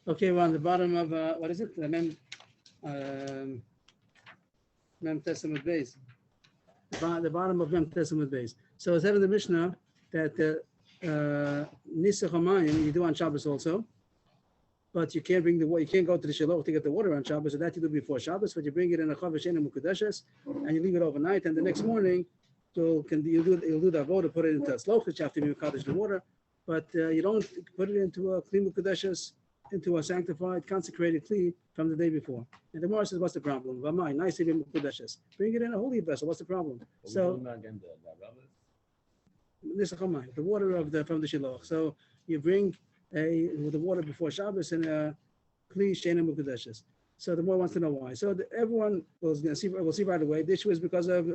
Okay, we're on the bottom of what is it? The Mem Testament base. The bottom of Mem Testament base. So it said in the Mishnah that Nisach Hamayim you do on Shabbos also, but you can't bring the water. You can't go to the Shiloh to get the water on Shabbos. So that you do before Shabbos, but you bring it in a Chavesh and Mukadeshes, and you leave it overnight. And the next morning, you'll do the avodah, put it into a sloch, which you have to be Mekadesh the water, but you don't put it into a Kli Mukadeshes, into a sanctified, consecrated Kli from the day before. And the Gemara says, what's the problem? V'mai, nice to be Mukadeshes. Bring it in a holy vessel. What's the problem? So, the water from the Shiloh. So you bring the water before Shabbos in a Kli Sheina Mukadeshes. So the more wants to know why. So everyone will see right away. The issue is because of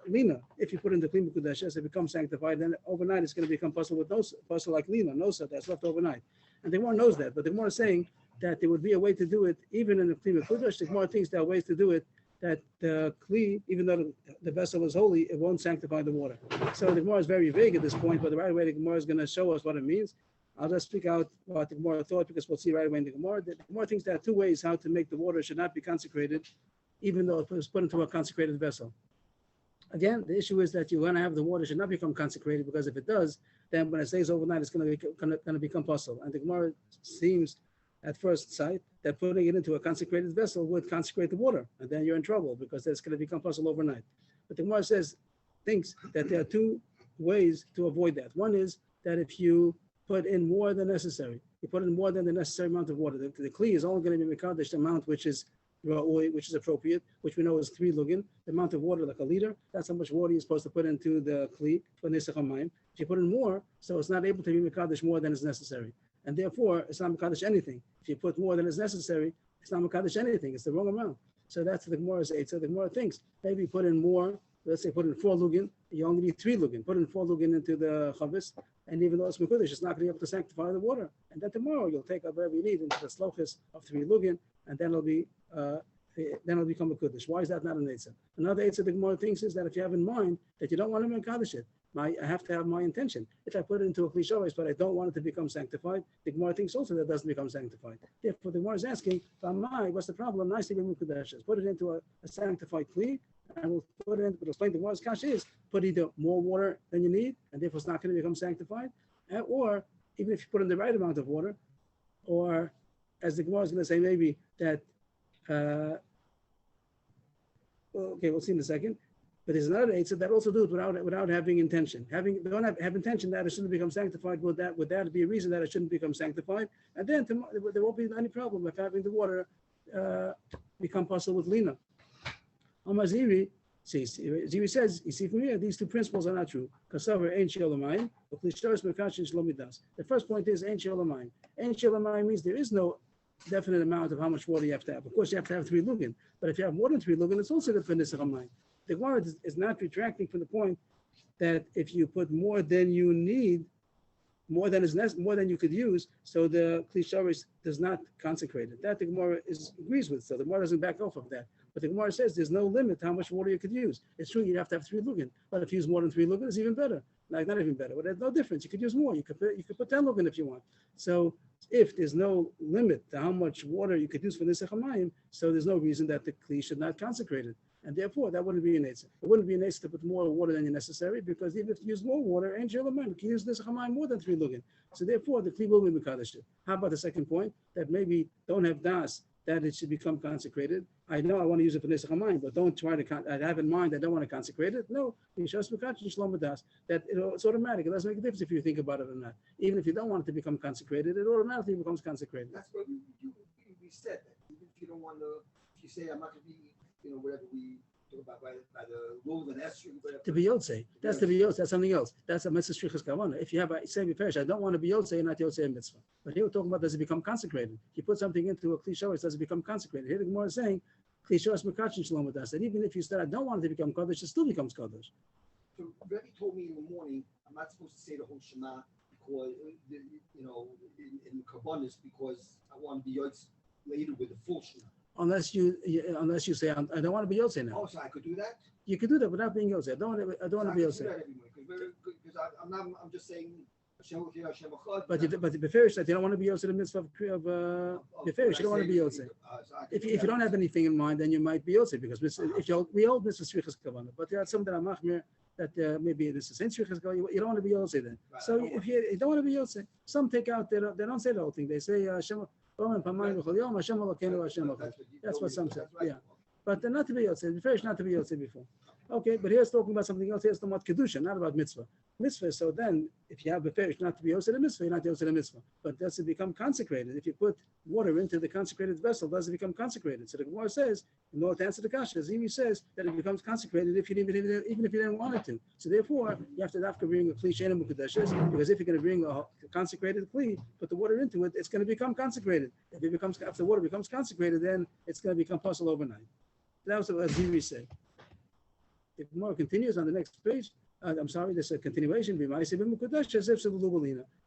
Lina. If you put in the Kli Mukadeshes, it becomes sanctified. Then overnight it's going to become possible with no possible like Lina, Nosa, that's left overnight. And the Gemara knows that, but the Gemara is saying that there would be a way to do it even in the Kli Mekudesh. The Gemara thinks there are ways to do it that the Kli, even though the vessel is holy, it won't sanctify the water. So the Gemara is very vague at this point, but the right way the Gemara is going to show us what it means. I'll just speak out what the Gemara thought because we'll see right away in the Gemara. The Gemara thinks there are two ways how to make the water should not be consecrated, even though it was put into a consecrated vessel. Again, the issue is that you want to have the water should not become consecrated because if it does, then when it stays overnight, it's going to become possible. And the Gemara seems at first sight that putting it into a consecrated vessel would consecrate the water, and then you're in trouble because it's going to become possible overnight. But the Gemara thinks that there are two ways to avoid that. One is that if you put in more than necessary, you put in more than the necessary amount of water. The Kli is only going to be Mekadesh the amount which is appropriate, which we know is 3 lugin. The amount of water, like a liter, that's how much water you're supposed to put into the Kli for Nisach Hamayim. If you put in more, so it's not able to be Mekadesh more than is necessary. And therefore, it's not Mekadesh anything. If you put more than is necessary, it's not Mekadesh anything. It's the wrong amount. So that's what the Gemara says. So the Gemara thinks maybe put in more. Let's say put in 4 lugin, you only need 3 lugin. Put in 4 lugin into the chavis, and even though it's mekudesh, it's not going to be able to sanctify the water. And then tomorrow you'll take up whatever you need into the slochis of 3 lugin, and then it'll become a mekudesh. Why is that not an eitzah? Another eitzah the Gemara thinks is that if you have in mind that you don't want to mekadesh it, I have to have my intention. If I put it into a klishavis, but I don't want it to become sanctified, the Gemara thinks also that doesn't become sanctified. Therefore, the Gemara is asking, what's the problem? Nice to be mekudesh. Put it into a sanctified kli. And we'll put it in, but explain the Gemara's kasha is put either more water than you need, and therefore it's not going to become sanctified, or even if you put in the right amount of water, or as the Gemara is going to say, maybe that, okay, we'll see in a second. But there's another eitzah that also do it without having intention. Don't have intention that it shouldn't become sanctified. Would that be a reason that it shouldn't become sanctified? And then there won't be any problem of having the water become possible with lina. Ziri says, you see from here, these two principles are not true. The first point is Ein She'olamayim. Ein She'olamayim means there is no definite amount of how much water you have to have. Of course, you have to have 3 lugin, but if you have more than 3 lugin, it's also good for Nisach Hamayim. The Gemara is not retracting from the point that if you put more than you need, more than you could use, so the Kli Sharis does not consecrate it. That the Gemara agrees with, so the Gemara doesn't back off of that. But the Gemara says there's no limit to how much water you could use. It's true you have to have 3 lugin, but if you use more than 3 lugin, it's even better. Like not even better, but there's no difference. You could use more. You could put 10 lugin if you want. So if there's no limit to how much water you could use for Nisach Hamayim, so there's no reason that the Kli should not consecrate it. And therefore, that wouldn't be an eitzah. It wouldn't be an eitzah to put more water than necessary, because even if you use more water, Ein She'olamayim, you can use Nisach Hamayim more than 3 lugin. So therefore, the Kli will be mekadesh. How about the second point, that maybe don't have das, that it should become consecrated? I know I want to use it for Nisach Hamayim, but don't try to I have in mind I don't want to consecrate it. No, that it's automatic. It doesn't make a difference if you think about it or not. Even if you don't want it to become consecrated, it automatically becomes consecrated. That's what we said. That even if you don't want to, if you say I'm not going to be, whatever we talk about by the rule of an esrog, whatever. To be yotzei, that's to be yotzei. That's something else. That's a mitzvah shrichas kavana. If you have a semi perish, I don't want to be yotzei, not yotzei in mitzvah. But here we're talking about does it become consecrated? You put something into a kli sharis, does it become consecrated? Here the Gemara is saying kli sharis mekachin shalom adas. That even if you said I don't want it to become kadosh, it still becomes kadosh. So Rebbe told me in the morning I'm not supposed to say the whole Shema because in the kabbanis because I want to be yotzei later with the full Shema. Unless you say I don't want to be yotzei now. Oh, so I could do that? You could do that without being yotzei. I don't want to be yotzei. Because I'm just saying But the beferish that you don't want to be yotze the mitzvah of beferish. You don't want to be yotze. If you don't have anything in mind, then you might be yotze because if we hold mitzvah svichas kavanah, but there are some that are machmir that maybe this is svichas kavanah. You don't want to be yotze then. So if you don't want to be yotze, some take out they don't say the whole thing. They say Hashem That's what some say. Yeah. But not to be yotze. Beferish not to be yotze before. Okay, but here's talking about something else. Here's talking about kedusha, not about mitzvah. Mitzvah. So then, if you have beferish not to be yosef the mitzvah, you're not yosef the mitzvah. But does it become consecrated? If you put water into the consecrated vessel, does it become consecrated? So the Gemara says, in order to answer the kasha, Zimi says that it becomes consecrated even if you didn't want it to. So therefore, you have to bring a kli she'eino mukudeshes, because if you're going to bring a consecrated kli, put the water into it, it's going to become consecrated. If the water becomes consecrated, then it's going to become puzzle overnight. That was what Zimi said. The Gemara continues on the next page. This is a continuation.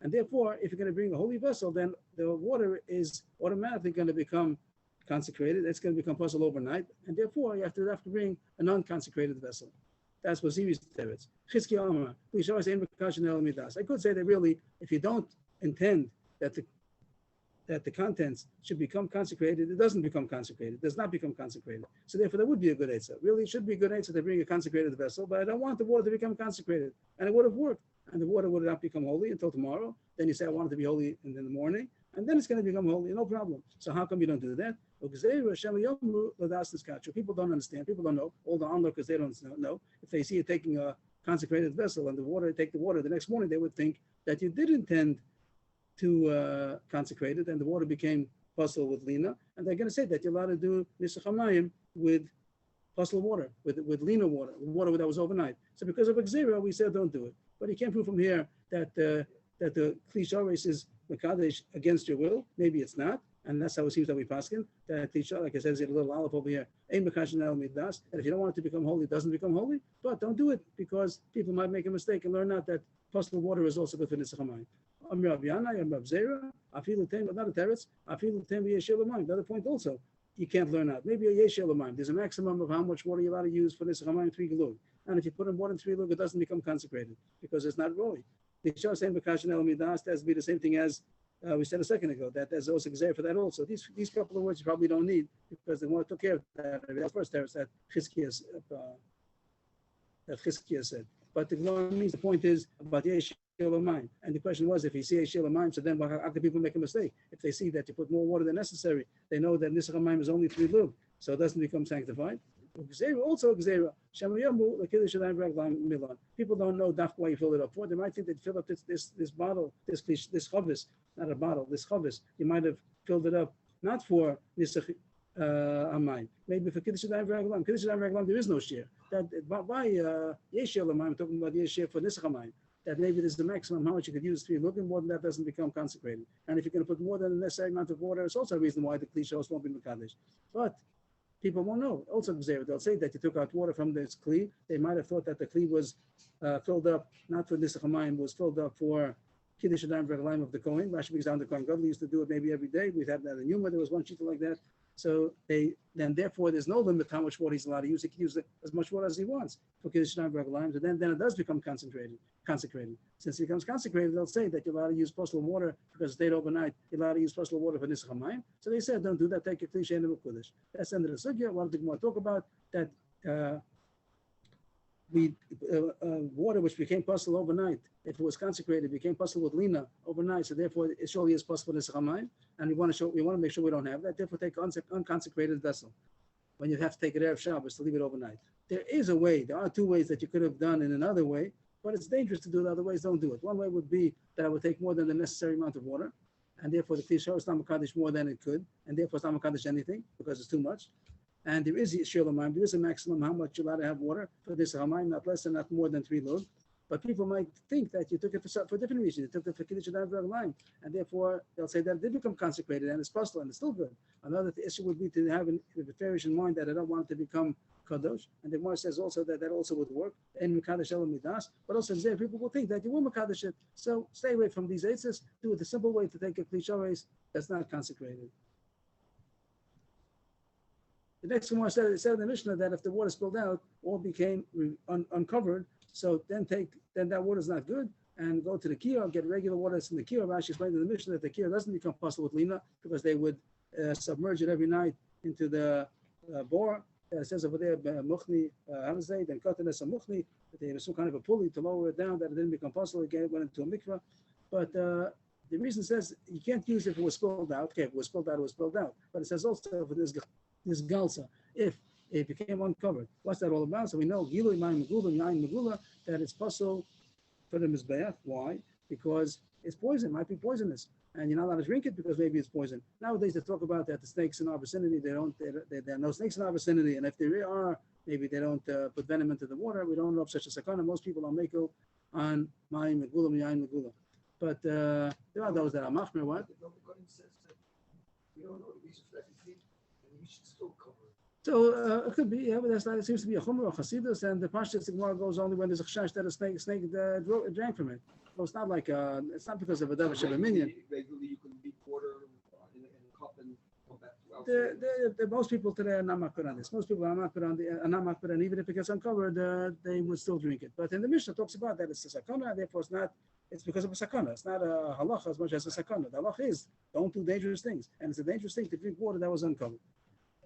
And therefore, if you're going to bring a holy vessel, then the water is automatically going to become consecrated. It's going to become puzzle overnight. And therefore, you have to bring a non-consecrated vessel. That's what Zimi's teretz. I could say that really, if you don't intend that the contents should become consecrated, it doesn't become consecrated, it does not become consecrated. So therefore, that would be a good eitzah. Really, it should be a good eitzah to bring a consecrated vessel, but I don't want the water to become consecrated. And it would have worked. And the water would not become holy until tomorrow. Then you say, I want it to be holy in the morning. And then it's going to become holy, no problem. So how come you don't do that? People don't understand. People don't know. All the onlookers, they don't know. If they see you taking a consecrated vessel and take the water the next morning, they would think that you did intend to consecrate it, and the water became puzzle with lina, and they're going to say that you're allowed to do nisach hamayim with puzzle water, with lina water that was overnight. So because of Xera, we said don't do it. But you can't prove from here that the kli race is mekadesh against your will. Maybe it's not, and that's how it seems that we paskin that kli, like I said, there's a little olive over here. Ein mekadesh midas, and if you don't want it to become holy, it doesn't become holy. But don't do it because people might make a mistake and learn out that puzzle water is also good for nisach hamayim. Not a teretz. Another point also, you can't learn out. Maybe a yeshel amayim. There's a maximum of how much water you're allowed to use for this hamayim 3 gelug. And if you put in more than 3 gelug, it doesn't become consecrated because it's not roy. The shah saying b'kashin el midas has to be the same thing as we said a second ago. That there's also gzeir for that also. These couple of words you probably don't need because the one took care of that. That's first teretz that Chizkiah said. But the Gemara means the point is about yesh. And the question was, if you see a shil amayim, so then how can people make a mistake? If they see that you put more water than necessary, they know that nisach hamayim is only 3 lug, so it doesn't become sanctified. Also, people don't know why you fill it up for. They might think that you fill up this bottle, this chavis, not a bottle, this chavis. You might have filled it up not for nisach hamayim, maybe for kiddush yadayim v'raglam. Kiddush yadayim v'raglam there is no share. That why yesh shil amayim talking about yesh share for nisach hamayim. That maybe there's the maximum how much you could use 3 lug, and more than that doesn't become consecrated. And if you're going to put more than the necessary amount of water, it's also a reason why the kli shos won't be mekadesh. But people won't know. Also, they'll say that you took out water from this kli. They might have thought that the kli was filled up not for nisach hamayim, was filled up for kiddush yadayim v'raglayim of the kohen. Rashi brings down the kohen gadol used to do it maybe every day. We've had that in Yuma. There was one shita like that. So therefore there's no limit to how much water he's allowed to use. He can use as much water as he wants for kiddush yadayim v'raglayim. So then it does become consecrated. Since it becomes consecrated, they'll say that you're allowed to use postal water because it stayed overnight. You're allowed to use postal water for nisach hamayim. So they said, don't do that. Take a kli she'eino mekudesh. That's the end of the sugya. What did the Gemara talk about? That water which became postal overnight, if it was consecrated, became postal with lina overnight. So therefore, it surely is postal for nisach hamayim. And we want to make sure we don't have that. Therefore, take unconsecrated vessel when you have to take it erev Shabbos to leave it overnight. There is a way. There are 2 ways that you could have done in another way. But it's dangerous to do it other ways. Don't do it. One way would be that I would take more than the necessary amount of water, and therefore the kli shor is not mekadesh more than it could, and therefore it's not mekadesh anything because it's too much. And there is shil hamayim. There is a maximum how much you're allowed to have water for this hamayim, not less and not more than 3 lug. But people might think that you took it for different reasons. You took it for kiddush yadayim v'raglayim, and therefore they'll say that it did become consecrated and it's possible and it's still good. Another issue would be to have the farish in mind that I don't want it to become kadosh, and the Gemara says also that also would work. And mekadesh el midas, but also there people will think that you will mekadesh it. So stay away from these eitzes. Do it the simple way to take a kli shores that's not consecrated. The next Gemara said in the Mishnah that if the water spilled out, all became uncovered. So then that water is not good. and go to the kiyah, get regular water that's in the kiyah. Rashi explained in the Mishnah that the kiyah doesn't become possible with lina because they would submerge it every night into the bore. It says over there, muchni, hamzay, then katanes a muchni, that they have some kind of a pulley to lower it down, that it didn't become possible again, it went into a mikvah. But the reason says you can't use it if it was spilled out. Okay, if it was spilled out, it was spilled out. But it says also for this galsa, if it became uncovered. What's that all about? So we know Gilui Mayim Megula, Yain Megula, that it's possible for the Mizbeach. Why? Because it's poison, it might be poisonous. And you're not allowed to drink it because maybe it's poison. Nowadays they talk about that the snakes in our vicinity, there are no snakes in our vicinity, and if there are, maybe they don't put venom into the water. We don't know of such a sakana. Most people are meko on Mayim Megula, Yain Megula. But there are those that are machmer. What? The Kohen says that we don't know the reason for that, and we should still cover it. So it could be, yeah, but that's not, it seems to be a chumrah or chasidus, and the pashtus Gemara goes only when there's a chash that a snake drank from it. So it's not like it's not because of a davar sheba minyan. Regularly, you can beat water in a cup and come back to outside. Most people today are not makbid on this. Most people are not makbid, and even if it gets uncovered, they would still drink it. But in the Mishnah talks about that it's a sakana, therefore it's not. It's because of a sakana. It's not a halacha as much as a sakana. The halacha is don't do dangerous things, and it's a dangerous thing to drink water that was uncovered.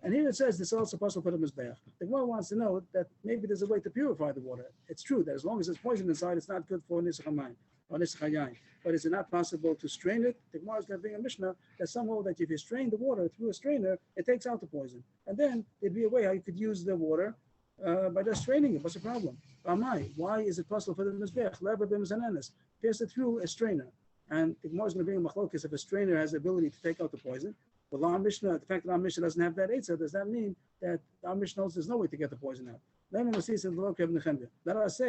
And here it says this is also possible for the mizbeach. The Gemara wants to know that maybe there's a way to purify the water. It's true that as long as there's poison inside, it's not good for nisach hamayim or nisach hayayin. But is it not possible to strain it? The Gemara is going to bring a mishnah that somehow that if you strain the water through a strainer, it takes out the poison. And then there'd be a way how you could use the water by just straining it. What's the problem? Why is it possible for the mizbeach? Lever bim zananas. Pierce it through a strainer. And the Gemara is going to bring a machlokes if a strainer has the ability to take out the poison. Well, our Mishnah, the fact that our Mishnah doesn't have that eitzah, does that mean that our Mishnah knows there's no way to get the poison out? Let us say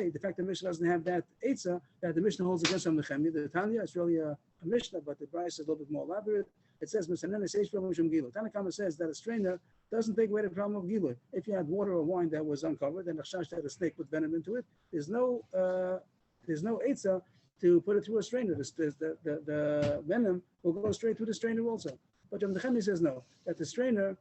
the fact that Mishnah doesn't have that eitzah, that the Mishnah holds against Rav Nechemia. The Tanya is really a Mishnah, but the Bryce is a little bit more elaborate. It says, Tanakama says that a strainer doesn't take away the problem of Gilui. If you had water or wine that was uncovered and a chash that a snake put venom into it, there's no eitzah to put it through a strainer. The venom will go straight through the strainer also. But Rav Nechemia says no, that the strainer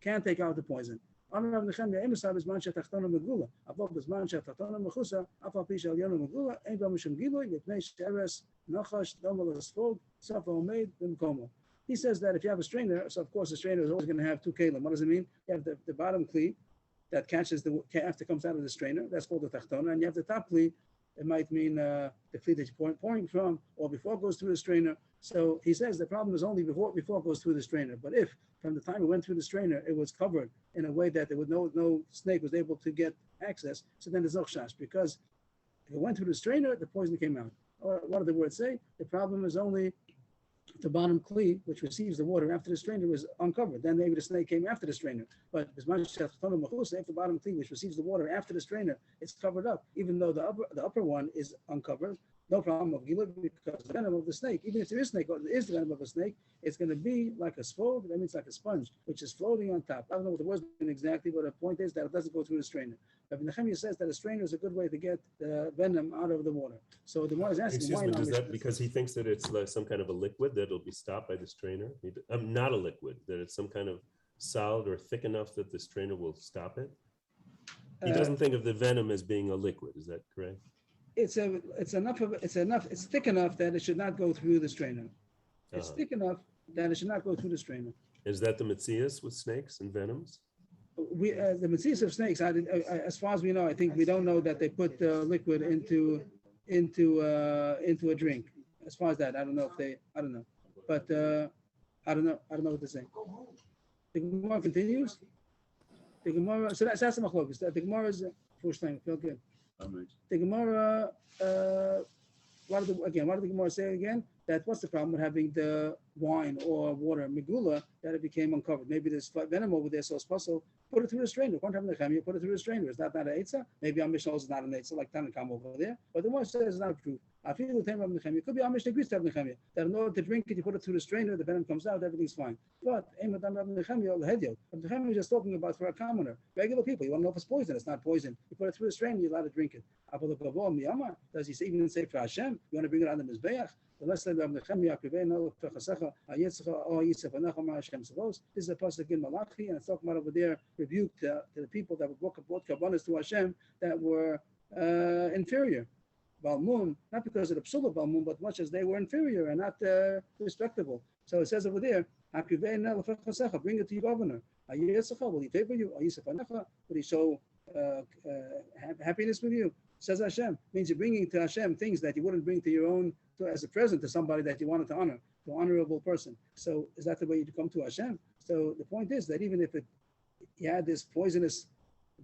can't take out the poison. Rav Nechemia emisab is mancha tachtona megula. Above is mancha tachtona mechusa. Afal pisha alyona megula. Ein ba mishum gilui yipnei sheres nachash domal esfog safa omeid b'mkomo. He says that if you have a strainer, so of course the strainer is always going to have two kalim. What does it mean? You have the bottom kli that catches the after comes out of the strainer. That's called the tachtona, and you have the top kli. It might mean the kli that you're pouring from, or before it goes through the strainer. So he says the problem is only before it goes through the strainer. But if from the time it went through the strainer, it was covered in a way that there was no snake was able to get access, so then there's no chash. Because if it went through the strainer, the poison came out. Or what do the words say? The problem is only the bottom kli, which receives the water after the strainer, was uncovered. Then maybe the snake came after the strainer. But if the bottom kli, which receives the water after the strainer, it's covered up, even though the upper one is uncovered. No problem of gilui because the venom of the snake, even if there is snake, is the venom of a snake, it's going to be like a spog. That means like a sponge, which is floating on top. I don't know what the words mean exactly, but the point is that it doesn't go through the strainer. But Nechemia says that a strainer is a good way to get the venom out of the water. So the one is asking why not. Is that because he thinks that it's like some kind of a liquid that will be stopped by the strainer? Not a liquid, that it's some kind of solid or thick enough that the strainer will stop it? He doesn't think of the venom as being a liquid. Is that correct? It's thick enough that it should not go through the strainer. It's thick enough that it should not go through the strainer. Is that the Metzias with snakes and venoms? The Metzias of snakes, as far as we know, I think we don't know that they put liquid into a drink. As far as that, I don't know. But I don't know what to say. The Gemara continues. The Gemara, so that's the machlokes. The Gemara is first thing. Feel good. The Gemara, what did the Gemara say again? That what's the problem with having the wine or water, megula, that it became uncovered? Maybe there's venom over there, so it's possible. Put it through the strainer. Put it through the strainer. Is that not an eitzah? Maybe our Mishnah is not an eitzah, like Tanakam over there. But the one says it's not true. I feel the time of Nechemia. It could be our Mishnah agrees to Nechemia that in order to drink it, you put it through the strainer, the venom comes out, everything's fine. But Nechemia is just talking about for a commoner, regular people. You want to know if it's poison? It's not poison. You put it through the strainer, you're allowed to drink it. Does he even say for Hashem? You want to bring it on the mizbeach? This is a pasuk in Malachi, and it's talking about over there, rebuke to the people that brought kabbalas to Hashem that were inferior. Balmun, not because of the psul of Balmun, but much as they were inferior and not respectable. So it says over there, bring it to your governor. Will he favor you? Will he show happiness with you? Says Hashem. Means you're bringing to Hashem things that you wouldn't bring to your own, as a present to somebody that you wanted to honor, to an honorable person. So is that the way you come to Hashem? So the point is that even if you had this poisonous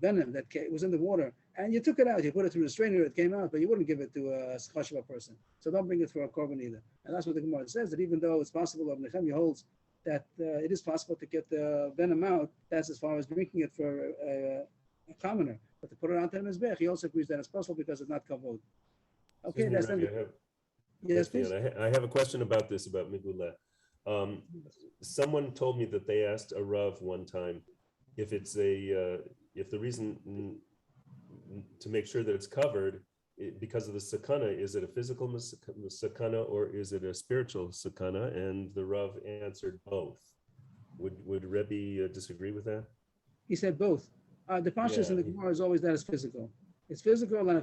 venom that was in the water, and you took it out, you put it through the strainer, it came out, but you wouldn't give it to a chashuva person. So don't bring it for a korban either. And that's what the Gemara says, that even though it's possible, of Nehemiah holds that it is possible to get the venom out, that's as far as drinking it for a commoner. But to put it onto the mizbech, he also agrees that it's possible because it's not kavod. Okay, that's yes, please. I have a question about this, about migula. Someone told me that they asked a Rav one time if it's if the reason to make sure that it's covered because of the sakana, is it a physical sakana or is it a spiritual sakana? And the Rav answered both. Would Rebbe disagree with that? He said both. The pashas in the Gemara is always that it's physical. It's physical, and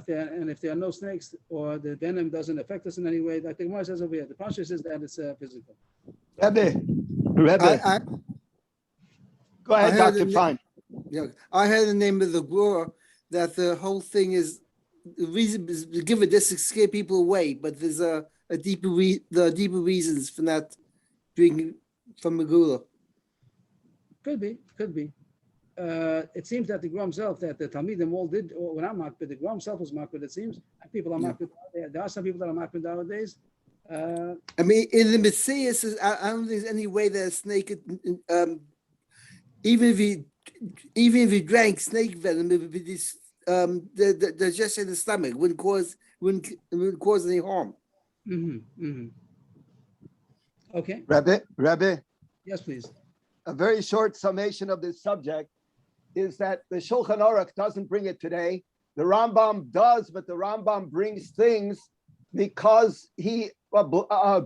if there are no snakes or the venom doesn't affect us in any way, like the Gemara says over here, the pashas says that it's physical. Rebbe. Go ahead, Dr. Fine. Yeah, I heard the name of the Gemara that the whole thing is the reason is to give it this to scare people away, but there's the deeper reasons for not drinking from Megillah. Could be. It seems that the Gra himself, that the Talmidim all did, or when I'm makbid, the Gra himself was makbid, it seems. People are makbid. There are some people that are makbid nowadays. I mean, in the Messiah, I don't think there's any way that a snake, even if you drank snake venom, it would be this, the digestion in the stomach wouldn't cause any harm. Okay. Rebbe. Yes, please. A very short summation of this subject is that the Shulchan Aruch doesn't bring it today. The Rambam does, but the Rambam brings things because he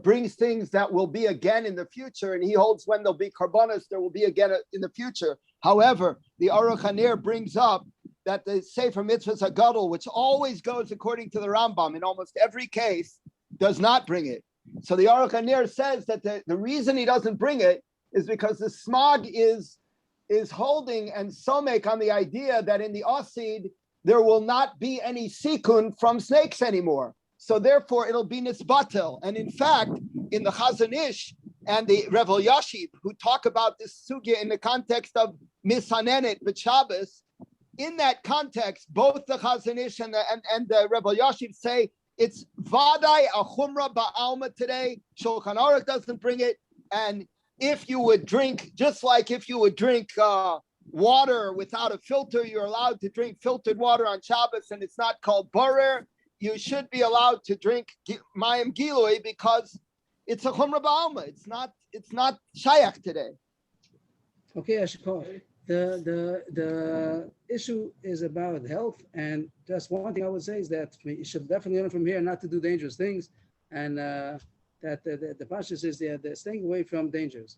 brings things that will be again in the future, and he holds when there'll be karbanos, there will be again in the future. However, the Aruch HaNer brings up that the Sefer Mitzvahs HaGadol, which always goes according to the Rambam in almost every case, does not bring it. So the Aruch HaNer says that the reason he doesn't bring it is because the smog is holding and somek on the idea that in the Osid, there will not be any sikun from snakes anymore. So therefore, it'll be nisbatel. And in fact, in the Chazon Ish and the Rev Elyashiv, who talk about this sugya in the context of misanenet b'Shabbos, in that context, both the Chazon Ish and the Rev Elyashiv say it's vadai a chumra ba'alma today. Shulchan Aruch doesn't bring it. And if you would drink, just like if you would drink water without a filter, you're allowed to drink filtered water on Shabbos, and it's not called barer. You should be allowed to drink mayim gilui because it's a chumra ba'alma. It's not shayach today. Okay, Ashikov. The issue is about health, and just one thing I would say is that you should definitely learn from here not to do dangerous things, and that the pashas is they're staying away from dangers.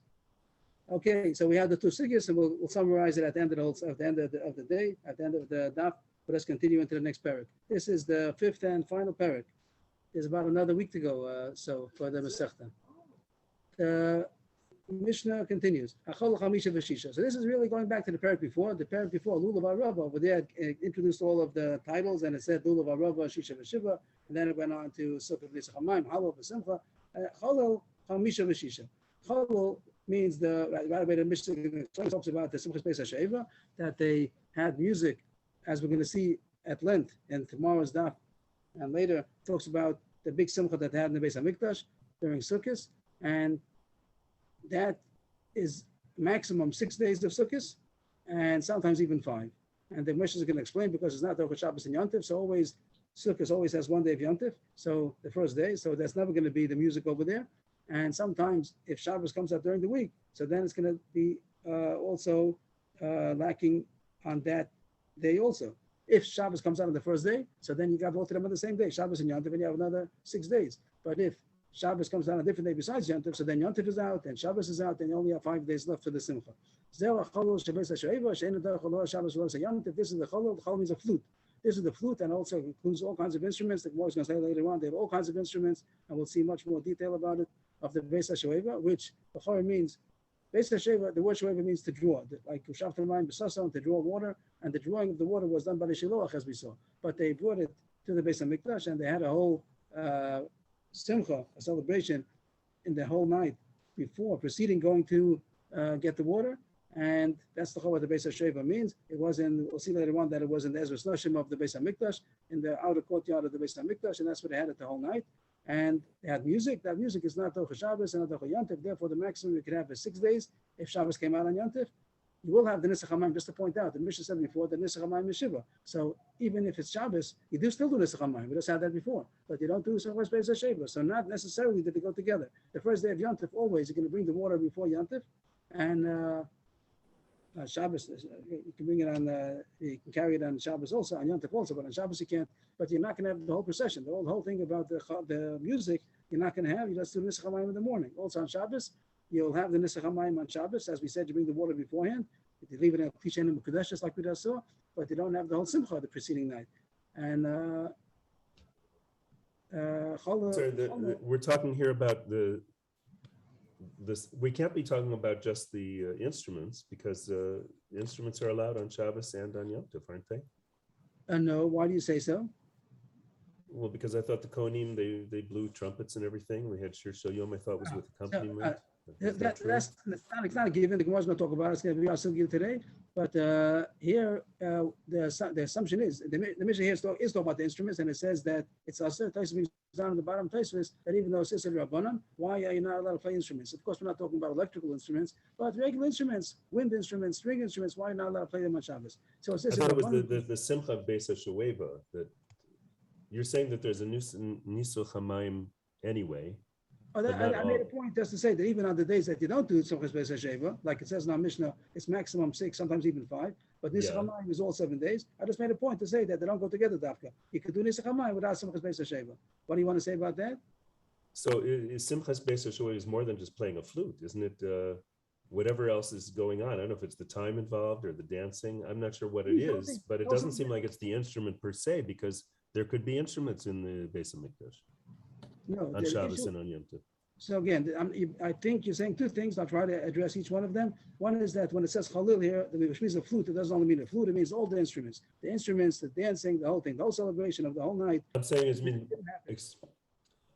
Okay, so we have the two sigyas, and we'll summarize it at the end of the day, at the end of the daf. But let's continue into the next parak. This is the fifth and final parak. There's about another week to go, so for the Masechta. The Mishnah continues. So this is really going back to the parak before. The parak before, Lulav Arava, over there introduced all of the titles, and it said Lulav Arava, Shisha V'Shiva, and then it went on to Sukkot V'Sachamaim, Halal V'Simcha, Chalal Chamisha V'Shisha. Chalal means right away the Mishnah talks about the Simchas Beis HaSheva, that they had music, as we're going to see at length in tomorrow's daf, and later talks about the big simcha that they had in the Beis HaMikdash during Sukkot, and that is maximum 6 days of Sukkot, and sometimes even 5. And the Mishnah is going to explain because it's not Rosh Shabbos and Yontif, so Sukkot always has 1 day of Yontif, so the first day, so that's never going to be the music over there. And sometimes if Shabbos comes out during the week, so then it's going to be also lacking on that day also. If Shabbos comes out on the first day, so then you got both of them on the same day, Shabbos and Yontif, and you have another 6 days. But if Shabbos comes out on a different day besides Yontif, so then Yontif is out and Shabbos is out, and you only have 5 days left for the Simcha. This is the cholol. The cholol means a flute. this is the flute, and also includes all kinds of instruments. The Gemara is going to say later on, they have all kinds of instruments, and we'll see much more detail about it, of the Beis HaShoeva, which the Chorah means, Beis HaShoeva, the word Shoeva means to draw, like Shavtamayim B'Sason, to draw water, and the drawing of the water was done by the Shiloach, as we saw. But they brought it to the Beis HaMikdash, and they had a whole simcha, a celebration, in the whole night before, preceding going to get the water. And that's the what the Beis HaShoeva means. It was in, we'll see later on that it was in the Ezras Noshim of the Beis HaMikdash, in the outer courtyard of the Beis HaMikdash, and that's what they had it the whole night. And they had music. That music is not Docha Shabbos and not Docha Yantif. Therefore, the maximum you could have is 6 days. If Shabbos came out on Yantif, you will have the Nisach HaMayim. Just to point out, the Mishnah said before that Nisach HaMayim is Shiva. So even if it's Shabbos, you do still do Nisach HaMayim. We just had that before, but you don't do Shabbos Beis HaShoeva. So not necessarily that they go together. The first day of Yantif, always you're going to bring the water before Yantif, and Shabbos, you can bring it on, you can carry it on Shabbos also, on Yom Tov also, but on Shabbos you can't. But you're not going to have the whole procession. The whole thing about the music, you're not going to have. You just do Nisach HaMayim in the morning. Also on Shabbos, you'll have the Nisach HaMayim on Shabbos. As we said, you bring the water beforehand. You leave it in Kli Shein Mekudesh, just like we just saw, but you don't have the whole Simcha the preceding night. And we're talking here about this. We can't be talking about just the instruments, because instruments are allowed on Shabbos and on Yom Tov, aren't they? No, why do you say so? Well, because I thought the Kohanim, they blew trumpets and everything. We had Shir Shel Yom, I thought was with accompaniment. That's it's not a given. The Gemara is going to talk about it. It's going to be our Sugya today. But here, the assumption is, the Mishnah here is talking about the instruments, and it says that it's Aser. Tosfos brings down at the bottom, Tosfos, that even though it's Aser Rabbanan, why are you not allowed to play instruments? Of course, we're not talking about electrical instruments, but regular instruments, wind instruments, string instruments, why are you not allowed to play them on Shabbos? So it's I Aser thought it was Rabbanan. the Simcha of Beis HaShoeva, that you're saying that there's a Nisuch HaMayim anyway. I made a point just to say that even on the days that you don't do Simchas Beis HaShoeva, like it says in our Mishnah, it's maximum 6, sometimes even 5, but Nisach HaMayim is all 7 days. I just made a point to say that they don't go together, Dafka. You could do Nisach HaMayim without Simchas Beis HaShoeva. What do you want to say about that? So Simchas Beis HaShoeva is more than just playing a flute, isn't it? Whatever else is going on. I don't know if it's the time involved or the dancing. I'm not sure what it is, but it doesn't seem like it's the instrument per se, because there could be instruments in the Beis HaMikdash. No, on Shabbos and on Yom Tov. So again, I think you're saying two things. I'll try to address each one of them. One is that when it says Chalil here, which means a flute, it doesn't only mean a flute, it means all the instruments. The instruments, the dancing, the whole thing, the whole celebration of the whole night. I'm saying it means,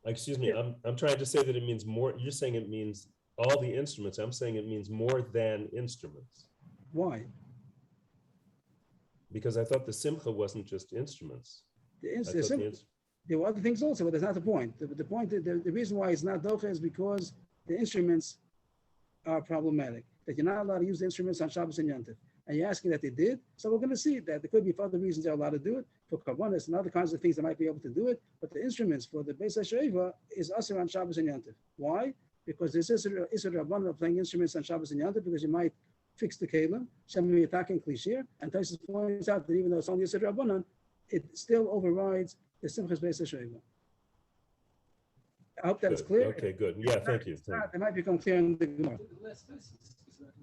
excuse me, I'm trying to say that it means more. You're saying it means all the instruments. I'm saying it means more than instruments. Why? Because I thought the Simcha wasn't just instruments. There were other things also, but that's not the point. The point, the reason why it's not docha is because the instruments are problematic. That you're not allowed to use the instruments on Shabbos and Yom Tov. And you're asking that they did. So we're going to see that there could be for other reasons they're allowed to do it, for karbonis and other kinds of things they might be able to do it. But the instruments for the Beis HaShoeva is Aser on Shabbos and Yom Tov. Why? Because this is a Rabbanan of playing instruments on Shabbos and Yom Tov, because you might fix the kelim, Shem attacking Klishir, and Tosfos points out that even though it's only Yisur Rabbanan, it still overrides the Simchas Beis HaShoeva. I hope that's clear. Okay, good. Yeah, thank you. It might become clear in the Gemara.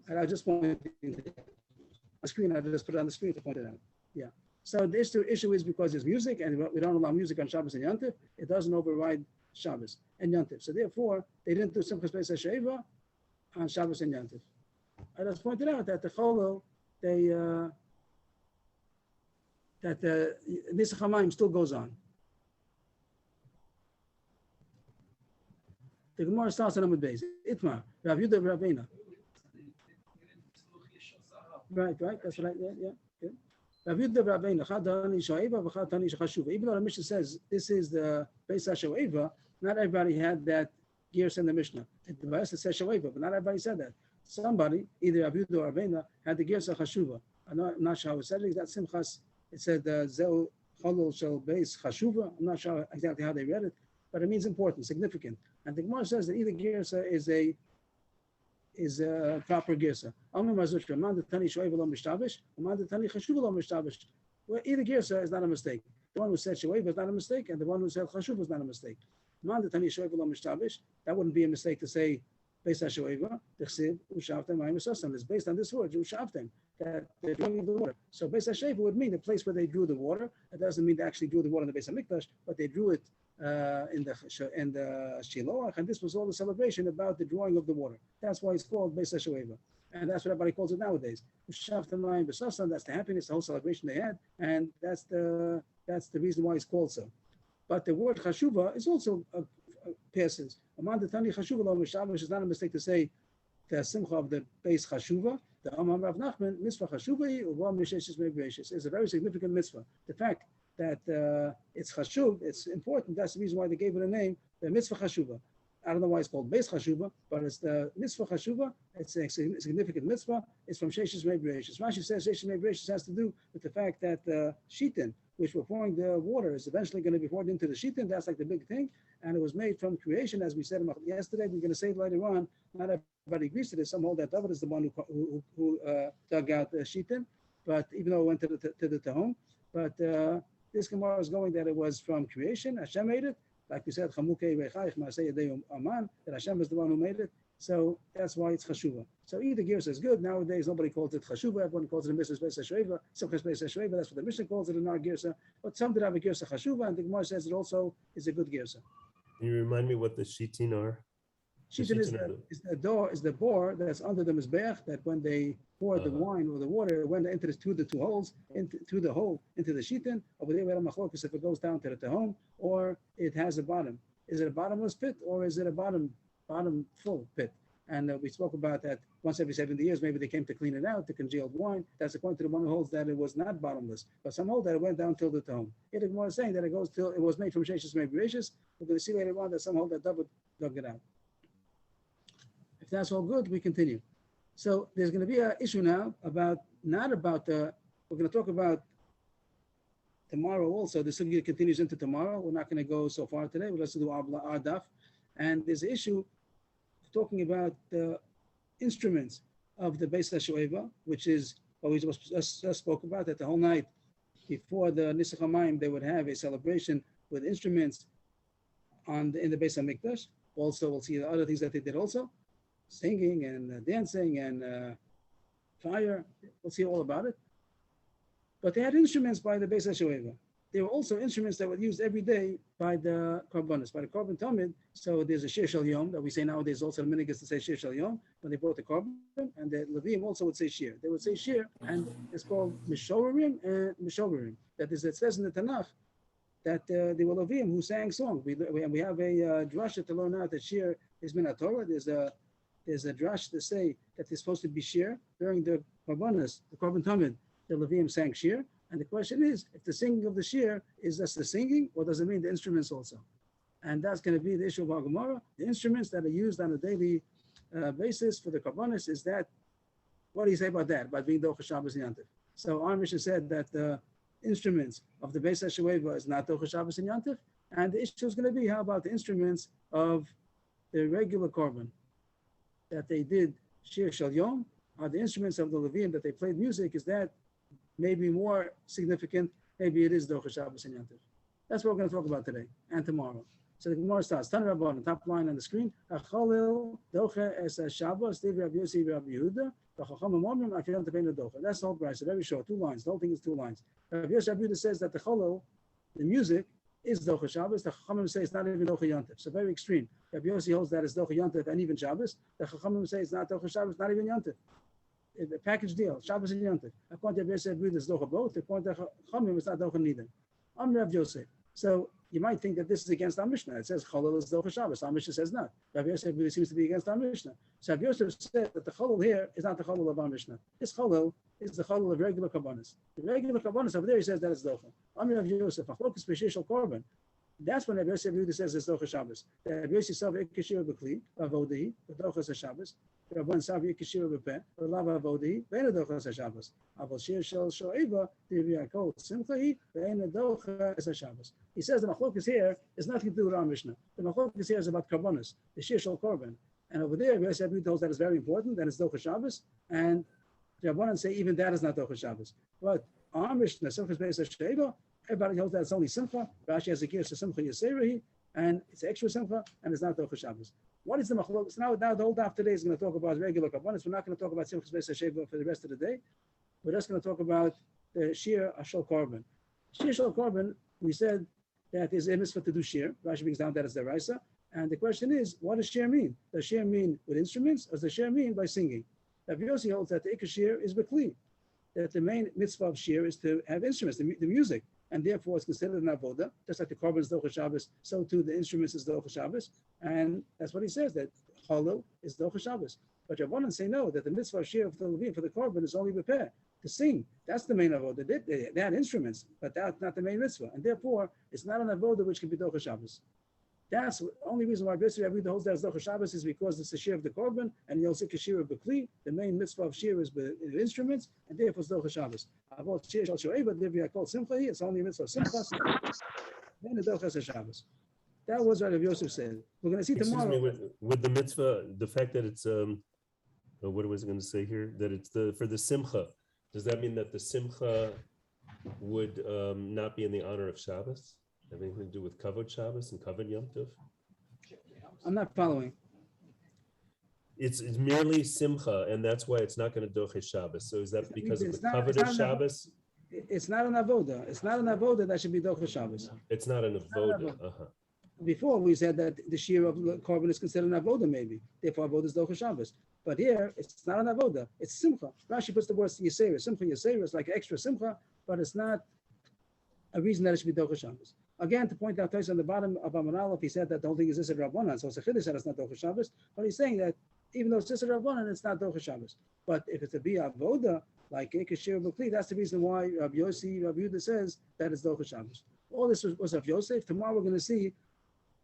And I just wanted the screen. I just put it on the screen to point it out. Yeah. So the issue is because there's music, and we don't allow music on Shabbos and Yom Tov. It doesn't override Shabbos and Yom Tov. So therefore, they didn't do Simchas Beis HaShoeva on Shabbos and Yom Tov. I just pointed out that the Cholol, that the Nisach HaMayim still goes on. The Gemara starts on Amud Beis. Itmar, Rav Yehuda Rabbeinu. Right, that's right, yeah. Rav Yehuda Rabbeinu, Chad Tani Shoeva, V'chad Tani Shechashuva. Even though the Mishnah says this is the Beis HaShoeva, not everybody had that gears in the Mishnah. The Beis says Shoeva, but not everybody said that. Somebody, either Rav Yehuda or Rabbeinu, had the gears of Chashuva. I'm not sure how it said it. That Simchas, it said Zeu Cholol Shel Beis Chashuva. I'm not sure exactly how they read it, but it means important, significant. And the Gemara says that either girsa is a proper girsa. Well, either girsa is not a mistake. The one who said shoeva is not a mistake, and the one who said chashuv is not a mistake. That wouldn't be a mistake to say Beis HaShoeva, T'chsiv, Ushavtem Mayim V'sosam. It's based on this word, Ushavtem, that they're drawing the water. So Beis HaShoeva would mean the place where they drew the water. It doesn't mean they actually drew the water in the Beis HaMikdash, but they drew it in the Shiloach, and this was all the celebration about the drawing of the water. That's why it's called Beis HaShoeva. And that's what everybody calls it nowadays. Ushavtem Mayim V'sosam, that's the happiness, the whole celebration they had, and that's the reason why it's called so. But the word Chashuva is also passes. Among the Tani Chashuva lo Mishavish is not a mistake to say the Simcha of the base Chashuva. The Amam Rav Nachman mitzvah Chashuva uva Misheshes Meibreishes is a very significant mitzvah. The fact that it's Chashuv, it's important. That's the reason why they gave it a name, the mitzvah Chashuva. I don't know why it's called base Chashuva, but it's the mitzvah Chashuva. It's a significant mitzvah. It's from Sheshes Meibreishes. Rashi says Sheshes Meibreishes has to do with the fact that Shitin, which we're pouring the water, is eventually going to be poured into the Shitin. That's like the big thing. And it was made from creation, as we said yesterday. We're going to say it later on. Not everybody agrees to this. Some hold that David is the one who dug out the Shitin, but even though it went to the Tehom. But this Gemara is going that it was from creation. Hashem made it. Like we said, that Hashem is the one who made it. So that's why it's Chashuva. So either Girsa is good. Nowadays, nobody calls it Chashuva. Everyone calls it a Mrs. Beis HaShoeva, Simchas Beis HaShoeva. That's what the Mishnah calls it in our Girsa. But some did have a Girsa Chashuva, and the Gemara says it also is a good Girsa. Can you remind me what the Shitin are? Shitin is the bore that's under the Mizbeach, that when they pour the wine or the water, it went into the two holes, into the hole, into the Shitin. Over there, we have a machlokus if it goes down to the Tehom, or it has a bottom. Is it a bottomless pit, or is it a bottom full pit? And we spoke about that once every 70 years, maybe they came to clean it out, the congealed wine. That's according to the one who holds that it was not bottomless. But some hold that it went down till the Tehom. Here the Gemara is saying that it goes till it was made from Sheshes Meibreishes. We're going to see later on that some hold that David dug it out. If that's all good, we continue. So there's going to be an issue now we're going to talk about tomorrow also. The sugya continues into tomorrow. We're not going to go so far today. We'll just do our daf. And there's an issue talking about the instruments of the Beis HaShoeva, which is what we just spoke about, that the whole night before the Nisach HaMayim, they would have a celebration with instruments in the Beis HaMikdash. Also, we'll see the other things that they did also, singing and dancing and fire. We'll see all about it. But they had instruments by the Beis HaShoeva. There were also instruments that were used every day by the Karbanis, by the Korban Tamid. So there's a Shir Shel Yom that we say nowadays. Also, the minhag is to say Shir Shel Yom when they brought the Korban, and the Levim also would say Shir. They would say Shir, and it's called Mishoverim and Mishoverim. That is, it says in the Tanakh that there were Levim who sang songs. We have a drasha to learn out that Shir is min Torah. There's a drash to say that there's supposed to be Shir during the Karbanis, the Korban Tamid. The Levim sang Shir. And the question is, if the singing of the shir is just the singing, or does it mean the instruments also? And that's going to be the issue of our Gemara. The instruments that are used on a daily basis for the Karbanis, is that, what do you say about that, about being Docha Shabbos and Yantif? So our Mishnah said that the instruments of the Beis HaShoeva is not Docha Shabbos and Yantif. And the issue is going to be, how about the instruments of the regular Korban that they did Shir Shel Yom? Are the instruments of the Levim that they played music, is that maybe more significant? Maybe it is Docha Shabbos and Yantif. That's what we're going to talk about today and tomorrow. So the Gemara starts. Tana Rabban, on the top line on the screen. Achalil Docha es Shabbos, Div Rabbi Yossi Rabbi Yehuda. V'chachamim omrim afiyam tepein Docha. That's the whole price. Very short, 2 lines. The whole thing is 2 lines. Rabbi Yossi Rabbi Yehuda says that the Chalil, the music, is Docha Shabbos. The Chachamim say it's not even Docha Yantif. So very extreme. Rabbi Yossi holds that it's Docha Yantif and even Shabbos. The Chachamim say it's not Docha Shabbos, not even Yantif. A package deal, Shabbos and Yantif. According to Rabbi Yosef, it's Docha both. According to Chachamim, it's not Docha neither. I'm Rav Yosef. So you might think that this is against our Mishnah. It says Chalil is Docha Shabbos. Our Mishnah says not. Rabbi Yosef really seems to be against our Mishnah. So Rabbi Yosef said that the Chalil here is not the Chalil of our Mishnah. This Chalil is the Chalil of regular Karbanis. The regular Karbanis over there, he says that it's Docha. I'm Rav Yosef. Achlokus b'shishal Korban. That's when Rabbi Yosef says it's Docha Shabbos. Rabbi Yosef sav ikashir b'kli avodahi v'dochas haShabbos. Rabban sav ikashir b'peh v'lav avodahi ve'ena dochas haShabbos. Aval shir shel shoeva diviyakol simchahi ve'ena dochas haShabbos. He says the machlokas here is nothing to do with our Mishnah. The machlokas here is about Karbanos, the shir shel Korban. And over there, Rabbi Yosef tells that it's very important, that it's Docha Shabbos, and the Rabbanan say even that is not Docha Shabbos. But our Mishnah, Simchas Beis HaShoeva, everybody holds that it's only Simcha. Rashi has a gear to Simcha Yiserahi, and it's extra Simcha, and it's not Docha Shabbos. What is the machlokes? So now the whole daf today is going to talk about regular kabbanis. We're not going to talk about Simchas Beis Hasheva for the rest of the day. We're just going to talk about the shir ashal korban. Shir ashal korban, we said that is a mitzvah to do shir. Rashi brings down that as the Raisa. And the question is, what does shir mean? Does shir mean with instruments, or does the shir mean by singing? Rabbi Yossi holds that the ikar shir is bekli, that the main mitzvah of shir is to have instruments, the music, and therefore it's considered an avoda, just like the korban is docha Shabbos, so too the instruments is docha Shabbos, and that's what he says, that chalil is docha Shabbos. But Rabbanan say no, that the mitzvah of shir of the Levim for the korban is only repair, to sing. That's the main avoda. They had instruments, but that's not the main mitzvah, and therefore it's not an avoda which can be docha Shabbos. That's the only reason why Rabbi Yossi holds that as docha Shabbos is because it's the shir of the korban, and Yosef shir of bekli. The main mitzvah of shir is the instruments, and therefore it's docha Shabbos. About shir shal shoeva, living I call simcha. It's only a mitzvah of simcha. Then the docha Shabbos. That was what Rabbi Yosef said. We're going to see tomorrow. Excuse me, with the mitzvah, the fact that it's what was I going to say here? That it's for the simcha. Does that mean that the simcha would not be in the honor of Shabbos? Have anything to do with Kavod Shabbos and Kavod Yom Tov? I'm not following. It's merely Simcha, and that's why it's not going to doche Shabbos. So is that because of the Kavod of Shabbos? It's not an avoda. It's not an avoda that should be docha Shabbos. It's not an avoda. Before we said that the shir of korban is considered an avoda, maybe. Therefore, avoda is docha Shabbos. But here, it's not an avoda. It's simcha. Rashi puts the words yisera. Simcha yisera is like extra simcha, but it's not a reason that it should be docha Shabbos. Again, to point out, on the bottom of Amar Aleph, he said that the whole thing is Isser Rabbanan, so it's a chiddush that it's not Docha Shabbos. But he's saying that even though it's Isser Rabbanan, it's not Docha Shabbos. But if it's a Bia Avoda, like Ekashir B'Kli, that's the reason why Rabbi Yossi, Rabbi Yehuda says that it's Docha Shabbos. All this was of Yosef. Tomorrow we're going to see,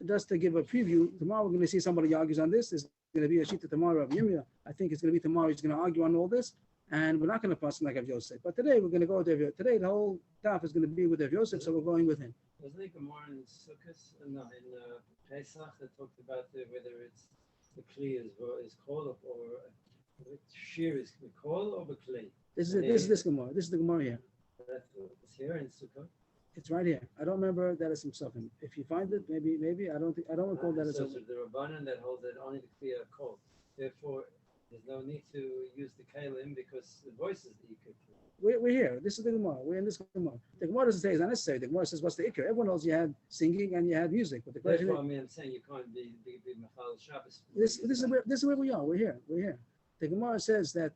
just to give a preview, tomorrow we're going to see somebody argues on this. There's going to be a shita tomorrow of Yirmiyah. I think it's going to be tomorrow. He's going to argue on all this. And we're not going to pass like Rav Yosef. But today we're going to go with Rav Yosef. Today the whole daf is going to be with Rav Yosef, so we're going with him. Wasn't it Gemara in Sukkot, in Pesach, that talked about whether it's the kli is called or shir is called or the kli? This is this Gemara. This is the Gemara here. It's here in Sukkot. It's right here. I don't remember that it's himself. If you find it, maybe I don't recall that it's. So it's the Rabbanan that holds that only the kli are called. Therefore, there's no need to use the kalim because the voices that you could. We're here. This is the Gemara. We're in this Gemara. The Gemara doesn't say it's not necessary. The Gemara says, what's the ikr? Everyone knows you had singing and you had music. But the question Therefore, I'm saying you can't be Machal Shabbos. This is where we are. We're here. The Gemara says that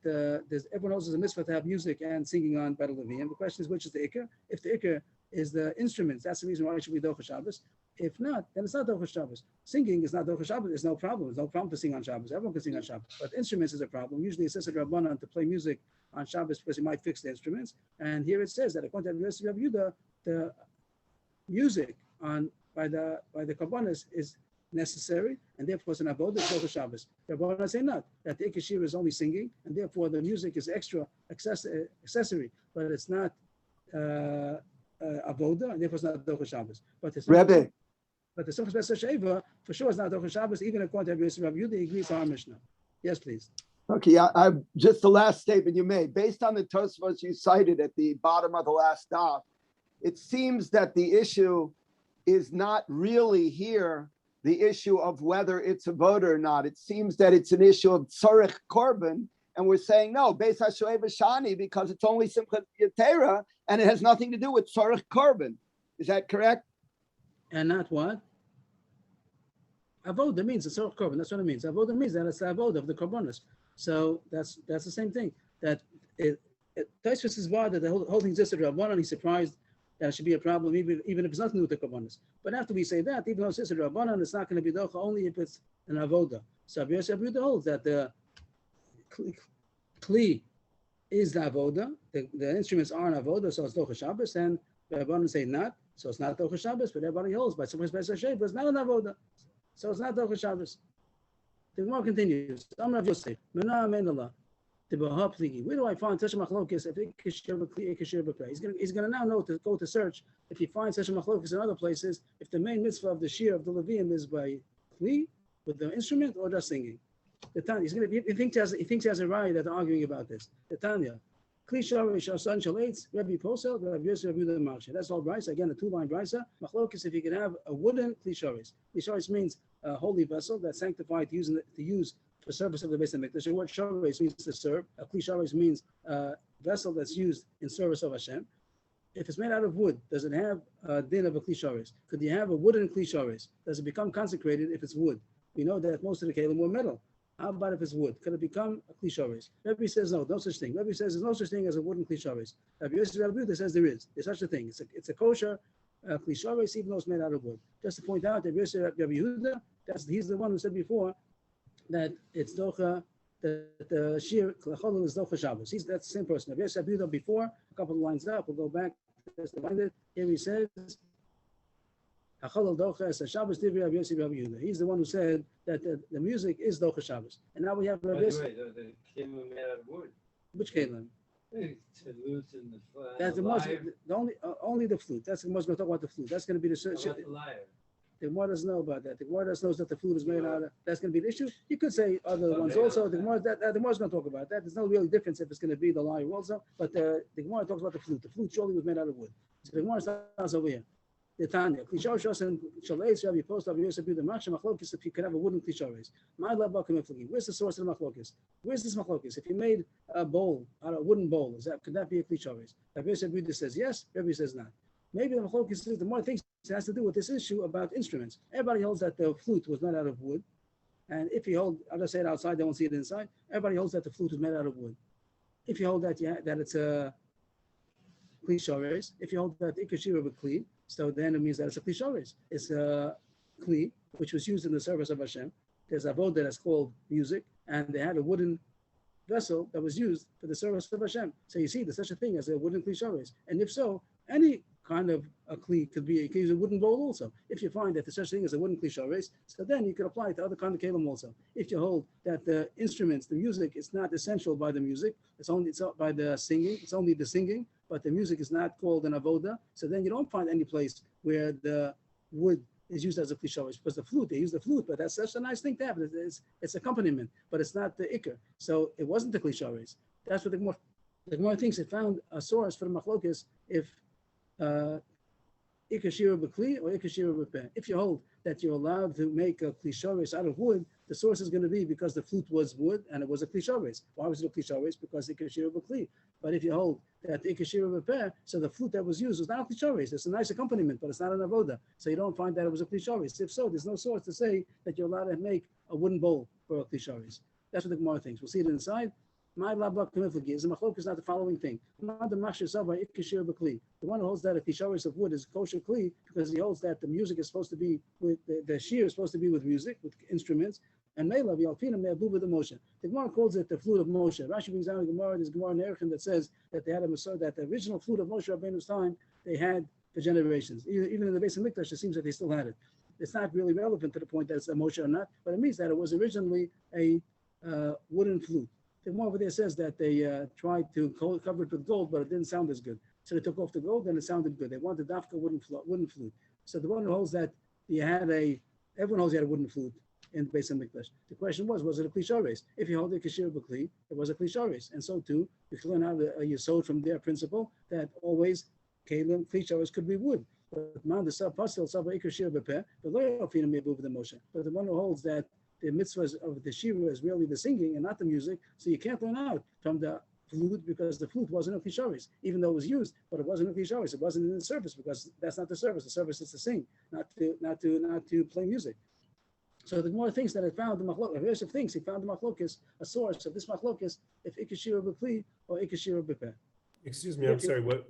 everyone knows there's a mitzvah to have music and singing on Battle Levi. And the question is, which is the ikr? If the ikr is the instruments, that's the reason why it should be Docha Shabbos. If not, then it's not Docha Shabbos. Singing is not Docha Shabbos. There's no problem. There's no problem to sing on Shabbos. Everyone can sing on Shabbos. But instruments is a problem. Usually it's says Rabbanan to play music on Shabbos because you might fix the instruments. And here it says that according to Rabbi Yehuda, the music by the Kabbanis is necessary, and therefore it's an avodah, it's Docha Shabbos. Rabbanan say not, that the ikashir is only singing, and therefore the music is extra accessory, but it's not avodah, and therefore it's not Docha Shabbos. But the Simchas Beis Hasheva for sure is not Docha Shabbos, even according to Rabbi Yehuda, he agrees to our Mishnah. Yes, please. Okay, I just the last statement you made, based on the Tosfos you cited at the bottom of the last daf, it seems that the issue is not really here the issue of whether it's a voter or not. It seems that it's an issue of tzarich korban, and we're saying no, Beis HaShoeva Shani, because it's only Simchat Yetera, and it has nothing to do with tzarich korban. Is that correct? And not what? Avoda means it's tzarich korban. That's what it means. Avoda means that it's the avoda of the korbanos. So that's the same thing. That Tosfos is bad that the whole thing existed. Rabbanan, he's surprised that it should be a problem, even if it's nothing to do with the korbanos. But after we say that, even though it's Rabbanan, it's not going to be docha only if it's an avoda. So Rabbi Yosef holds that the kli is the avoda. The instruments are an avoda, so it's docha Shabbos, and Rabbanan say not, so it's not docha Shabbos. But everybody holds by Simchas Beis Hasheva, it's not an avoda, so it's not docha Shabbos. The Gemara continues. Amar Rav Yosef, Menah Menala, Tibaha. Where do I find such a machlokes if he's going to now know to go to search if he finds such a machlokes in other places, if the main mitzvah of the shir of the Levium is by kli with the instrument or just singing. The Tanya, he thinks he has a right that they're arguing about this. The Tanya, Kli Shorish Shasan Shalates, Rabbi Posel, Rabbi Yosef, Rabbi Yehuda Marsha. That's all brisa. Again, a two-line brisa. Machlokes, if you can have a wooden Kli Shorish. Kli Shorish means a holy vessel that's sanctified to use for service of the Beis Hamikdash. The word Shorish means to serve. A Kli Shorish means a vessel that's used in service of Hashem. If it's made out of wood, does it have a din of a Kli Shorish? Could you have a wooden Kli Shorish? Does it become consecrated if it's wood? We know that most of the kelim were metal. How about if it's wood? Could it become a Kli Shorish? Rabbi says no, no such thing. Rabbi says there's no such thing as a wooden Kli Shorish. Rabbi Yosef Rabbi Yehuda says there is. There's such a thing. It's a kosher Kli Shorish, even though it's made out of wood. Just to point out, Rabbi Yosef Rabbi Yehuda, he's the one who said before that it's docha, that the shir Cholol is docha Shabbos. That's the same person. Rabbi Yosef Rabbi Yehuda before, a couple of lines up, we'll go back just to find it. Here he says, He's the one who said that the music is docha Shabbos. And now we have By the way, the kelim were made out of wood. which kelim? The flute and That's the the most, lyre. only the flute. That's the most going to talk about the flute. That's going to be How about the the lyre? Gemara doesn't know about that. The Gemara doesn't know that the flute is made out of. That's going to be the issue. You could say other ones also. The Gemara is going to talk about that. There's no real difference if it's going to be the lyre also. But the Gemara talks about the flute. The flute surely was made out of wood. So the Gemara starts over here. The Tanya, Klisharos and Shalais, Rabbi Post, Rabbi Yosef, the Machsha Machlokis, if you could have a wooden Klisharos. My love, where's the source of the Machlokis? Where's this Machlokis? If you made a bowl, out of a wooden bowl, could that be a Klisharos? Rabbi Yosef says yes, Rabbi says not. Maybe the Machlokis is the more things it has to do with this issue about instruments. Everybody holds that the flute was made out of wood. And if you hold, I'll just say it outside, they won't see it inside. Everybody holds that the flute was made out of wood. If you hold that, that it's a Kli Shorish, if you hold that Ikashir of a Kli, so then it means that it's a Kli Shorish. It's a Kli, which was used in the service of Hashem. There's a avodah that's called music, and they had a wooden vessel that was used for the service of Hashem. So you see, there's such a thing as a wooden Kli Shorish. And if so, any kind of a Kli could be, you can use a wooden bowl also. If you find that there's such a thing as a wooden Kli Shorish, so then you could apply it to other kind of kelim also. If you hold that the instruments, the music, is not essential by the music, it's by the singing, it's only the singing, but the music is not called an avoda, so then you don't find any place where the wood is used as a Kli Shorish, because the flute, they use the flute, but that's such a nice thing to have. It's accompaniment, but it's not the ikr. So it wasn't the Kli Shorish. That's what the Gemara thinks. It found a source for the machlokes if ikr shira b'kli or ikr shira b'peh. If you hold that you're allowed to make a Kli Shorish out of wood, the source is going to be because the flute was wood and it was a Kli Shorish. Why was it a Kli Shorish? Because ikr shira b'kli. But if you hold that ikr shira b'peh, so the flute that was used was not a Kli Shorish. It's a nice accompaniment, but it's not an avoda. So you don't find that it was a Kli Shorish. If so, there's no source to say that you're allowed to make a wooden bowl for a Kli Shorish. That's what the Gemara thinks. We'll see it inside. My labba kamiflagi is the machlok is not the following thing. The one who holds that a Kli Shorish of wood is kosher kli because he holds that the music is supposed to be with the shir is supposed to be with music, with instruments. And Mela v'alpina me'abu with the Moshe. The Gemara calls it the flute of Moshe. Rashi brings down the Gemara. There's Gemara in Erechim that says that they had a Masor, that the original flute of Moshe Rabbeinu's time they had for generations. Even in the Beis Hamikdash, it seems that they still had it. It's not really relevant to the point that it's a Moshe or not, but it means that it was originally a wooden flute. The Gemara over there says that they tried to cover it with gold, but it didn't sound as good. So they took off the gold, and it sounded good. They wanted dafka wooden flute. So the one who holds that everyone holds he had a wooden flute in the Beis Hamikdash. The question was it a Kli Shorish? If you hold a Kashir B'Kli, it was a Kli Shorish. And so too, you can learn out a Yesod from their principle that always Kalim, Kli Shorish could be wood. But man, the sub pasil, sub Ikashir B'Peh, the loyal of him may move the Moshe. But the one who holds that the mitzvahs of the Shira is really the singing and not the music, so you can't learn out from the flute because the flute wasn't a Kli Shorish, even though it was used, but it wasn't a Kli Shorish. It wasn't in the service because that's not the service. The service is to sing, not to play music. So the Gemara thinks that it found the machlokes. Yosef thinks he found the machlokes, a source of this machlokes, if ikashira b'kli or ikashira b'peh. Excuse me, I'm sorry. What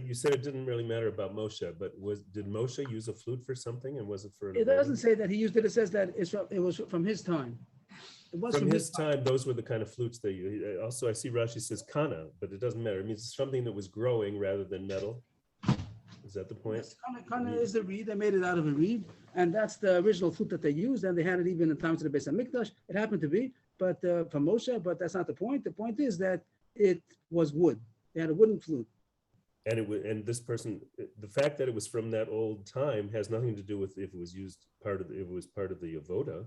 you said it didn't really matter about Moshe, but did Moshe use a flute for something, and was it for? It doesn't say that he used it. It says that it was from his time. It was from his time. Those were the kind of flutes they used. Also, I see Rashi says kana, but it doesn't matter. It means something that was growing rather than metal. Is that the point? Yes, kana is the reed. They made it out of a reed, and that's the original flute that they used, and they had it even in times of the Beis Hamikdash. It happened to be, but from Moshe. But that's not the point. The point is that it was wood. They had a wooden flute. And and this person, the fact that it was from that old time has nothing to do with if it was used if it was part of the avoda,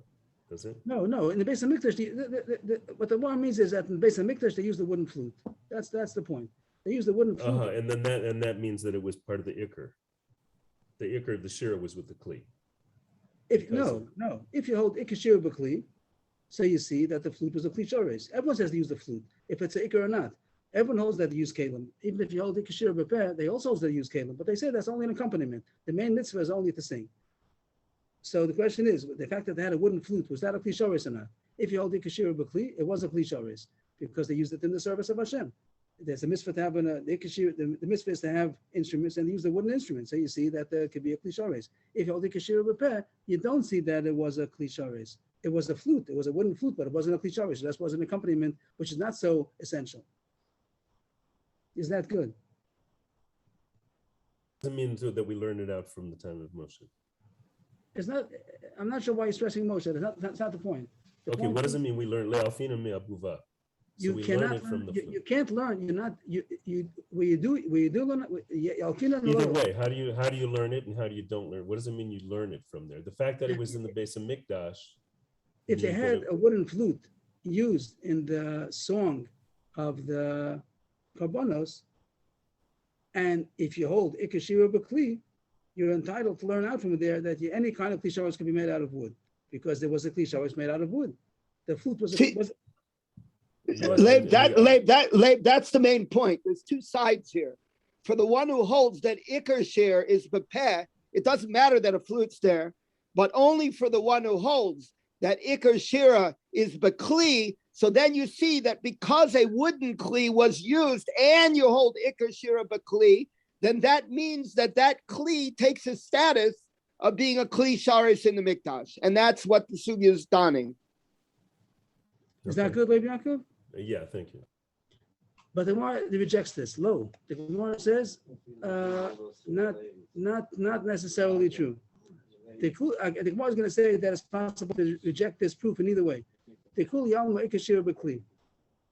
does it? No. In the Beis Hamikdash, what the law means is that in the Beis Hamikdash they used the wooden flute. That's the point. They use the wooden flute. And then that means that it was part of the ikr. The ikr, the shira was with the kli. No. If you hold ikashir b'kli, so you see that the flute was a kli shores. Everyone says they use the flute, if it's an ikr or not. Everyone holds that they use kalim. Even if you hold ikashir b'peh, they also hold that they use kalim, but they say that's only an accompaniment. The main mitzvah is only to sing. So the question is, the fact that they had a wooden flute, was that a kli shores or not? If you hold ikashir b'kli, it was a kli shores because they used it in the service of Hashem. There's a mitzvah to have the mitzvah is to have instruments, and they use the wooden instruments. So you see that there could be a kli shores. If you hold the kashir b'peh, you don't see that it was a kli shores. It was a flute. It was a wooden flute, but it wasn't a kli shores. That was an accompaniment, which is not so essential. Is that good? Doesn't mean that we learned it out from the time of Moshe. It's not. I'm not sure why you're stressing Moshe. That's not the point. The Okay, point what does is, it mean we learn le'alfina me'abuva? So you we cannot learn it from the you can't learn. You're not. Where you do learn. Either way, how do you learn it and how do you don't learn? What does it mean you learn it from there? The fact that it was in the base of Mikdash. If they means that had it- a wooden flute used in the song of the Karbonos, and if you hold Ikashira B'Kli, you're entitled to learn out from there that any kind of kli can be made out of wood, because there was a kli made out of wood. The flute was See- was Leib, that's the main point. There's two sides here. For the one who holds that Iker share is bepeh, it doesn't matter that a flute's there, but only for the one who holds that Iker shira is bekli. So then you see that because a wooden kli was used and you hold Iker shira bekli, then that means that kli takes a status of being a kli sharis in the mikdash, and that's what the sugya is donning. Is that good, Leib Yaakov? Yeah, thank you. But the Gemara rejects this. Lo, the Gemara says not necessarily true. The Gemara is going to say that it's possible to reject this proof in either way. The Kul Yalma Ikashir B'Kli.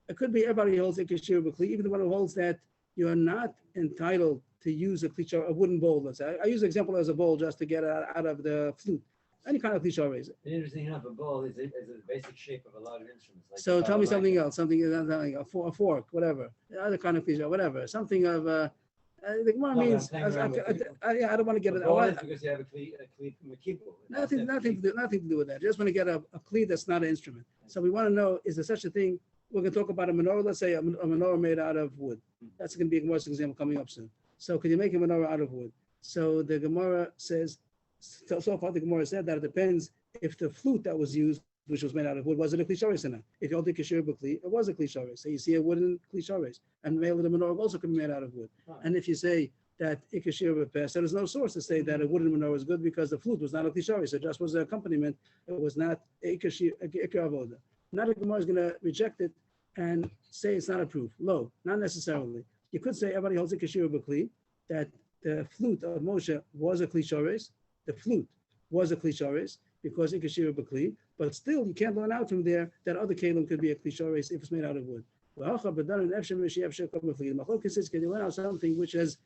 It could be everybody holds Ikashir B'Kli, even the one who holds that you are not entitled to use a wooden bowl. Let's say I use the example as a bowl just to get out of the flute. Any kind of kli raise. Interesting enough, a ball is a basic shape of a lot of instruments. Like So the tell me balalaika. something else, a fork, whatever, other kind of kli, whatever, something of. The Gemara No, but I'm means, playing around with I don't want to get A it. ball is because you have a mekibu. Nothing to do with that. Just want to get a kli that's not an instrument. So we want to know: is there such a thing? We're going to talk about a menorah. Let's say a menorah made out of wood. That's going to be a Gemara's example coming up soon. So could you make a menorah out of wood? So the Gemara says. So far, the Gemara said that it depends if the flute that was used, which was made out of wood, was it a kli sharis or not. If you hold the kashir b'kli, it was a kli sharis. So you see a wooden kli sharis, and the male of the menorah also could be made out of wood. Right. And if you say that ikashir b'peh, so there's no source to say that a wooden menorah is good because the flute was not a kli sharis. It just was an accompaniment. It was not ikashir avoda. Not a Gemara is going to reject it and say it's not a proof. Lo, not necessarily. You could say everybody holds ikashir b'kli, that the flute of Moshe was a kli sharis. The flute was a kli sharis because ikashir b'kli, but still you can't learn out from there that other kalim could be a kli sharis if it's made out of wood. The Machlokes is, can you learn out something which is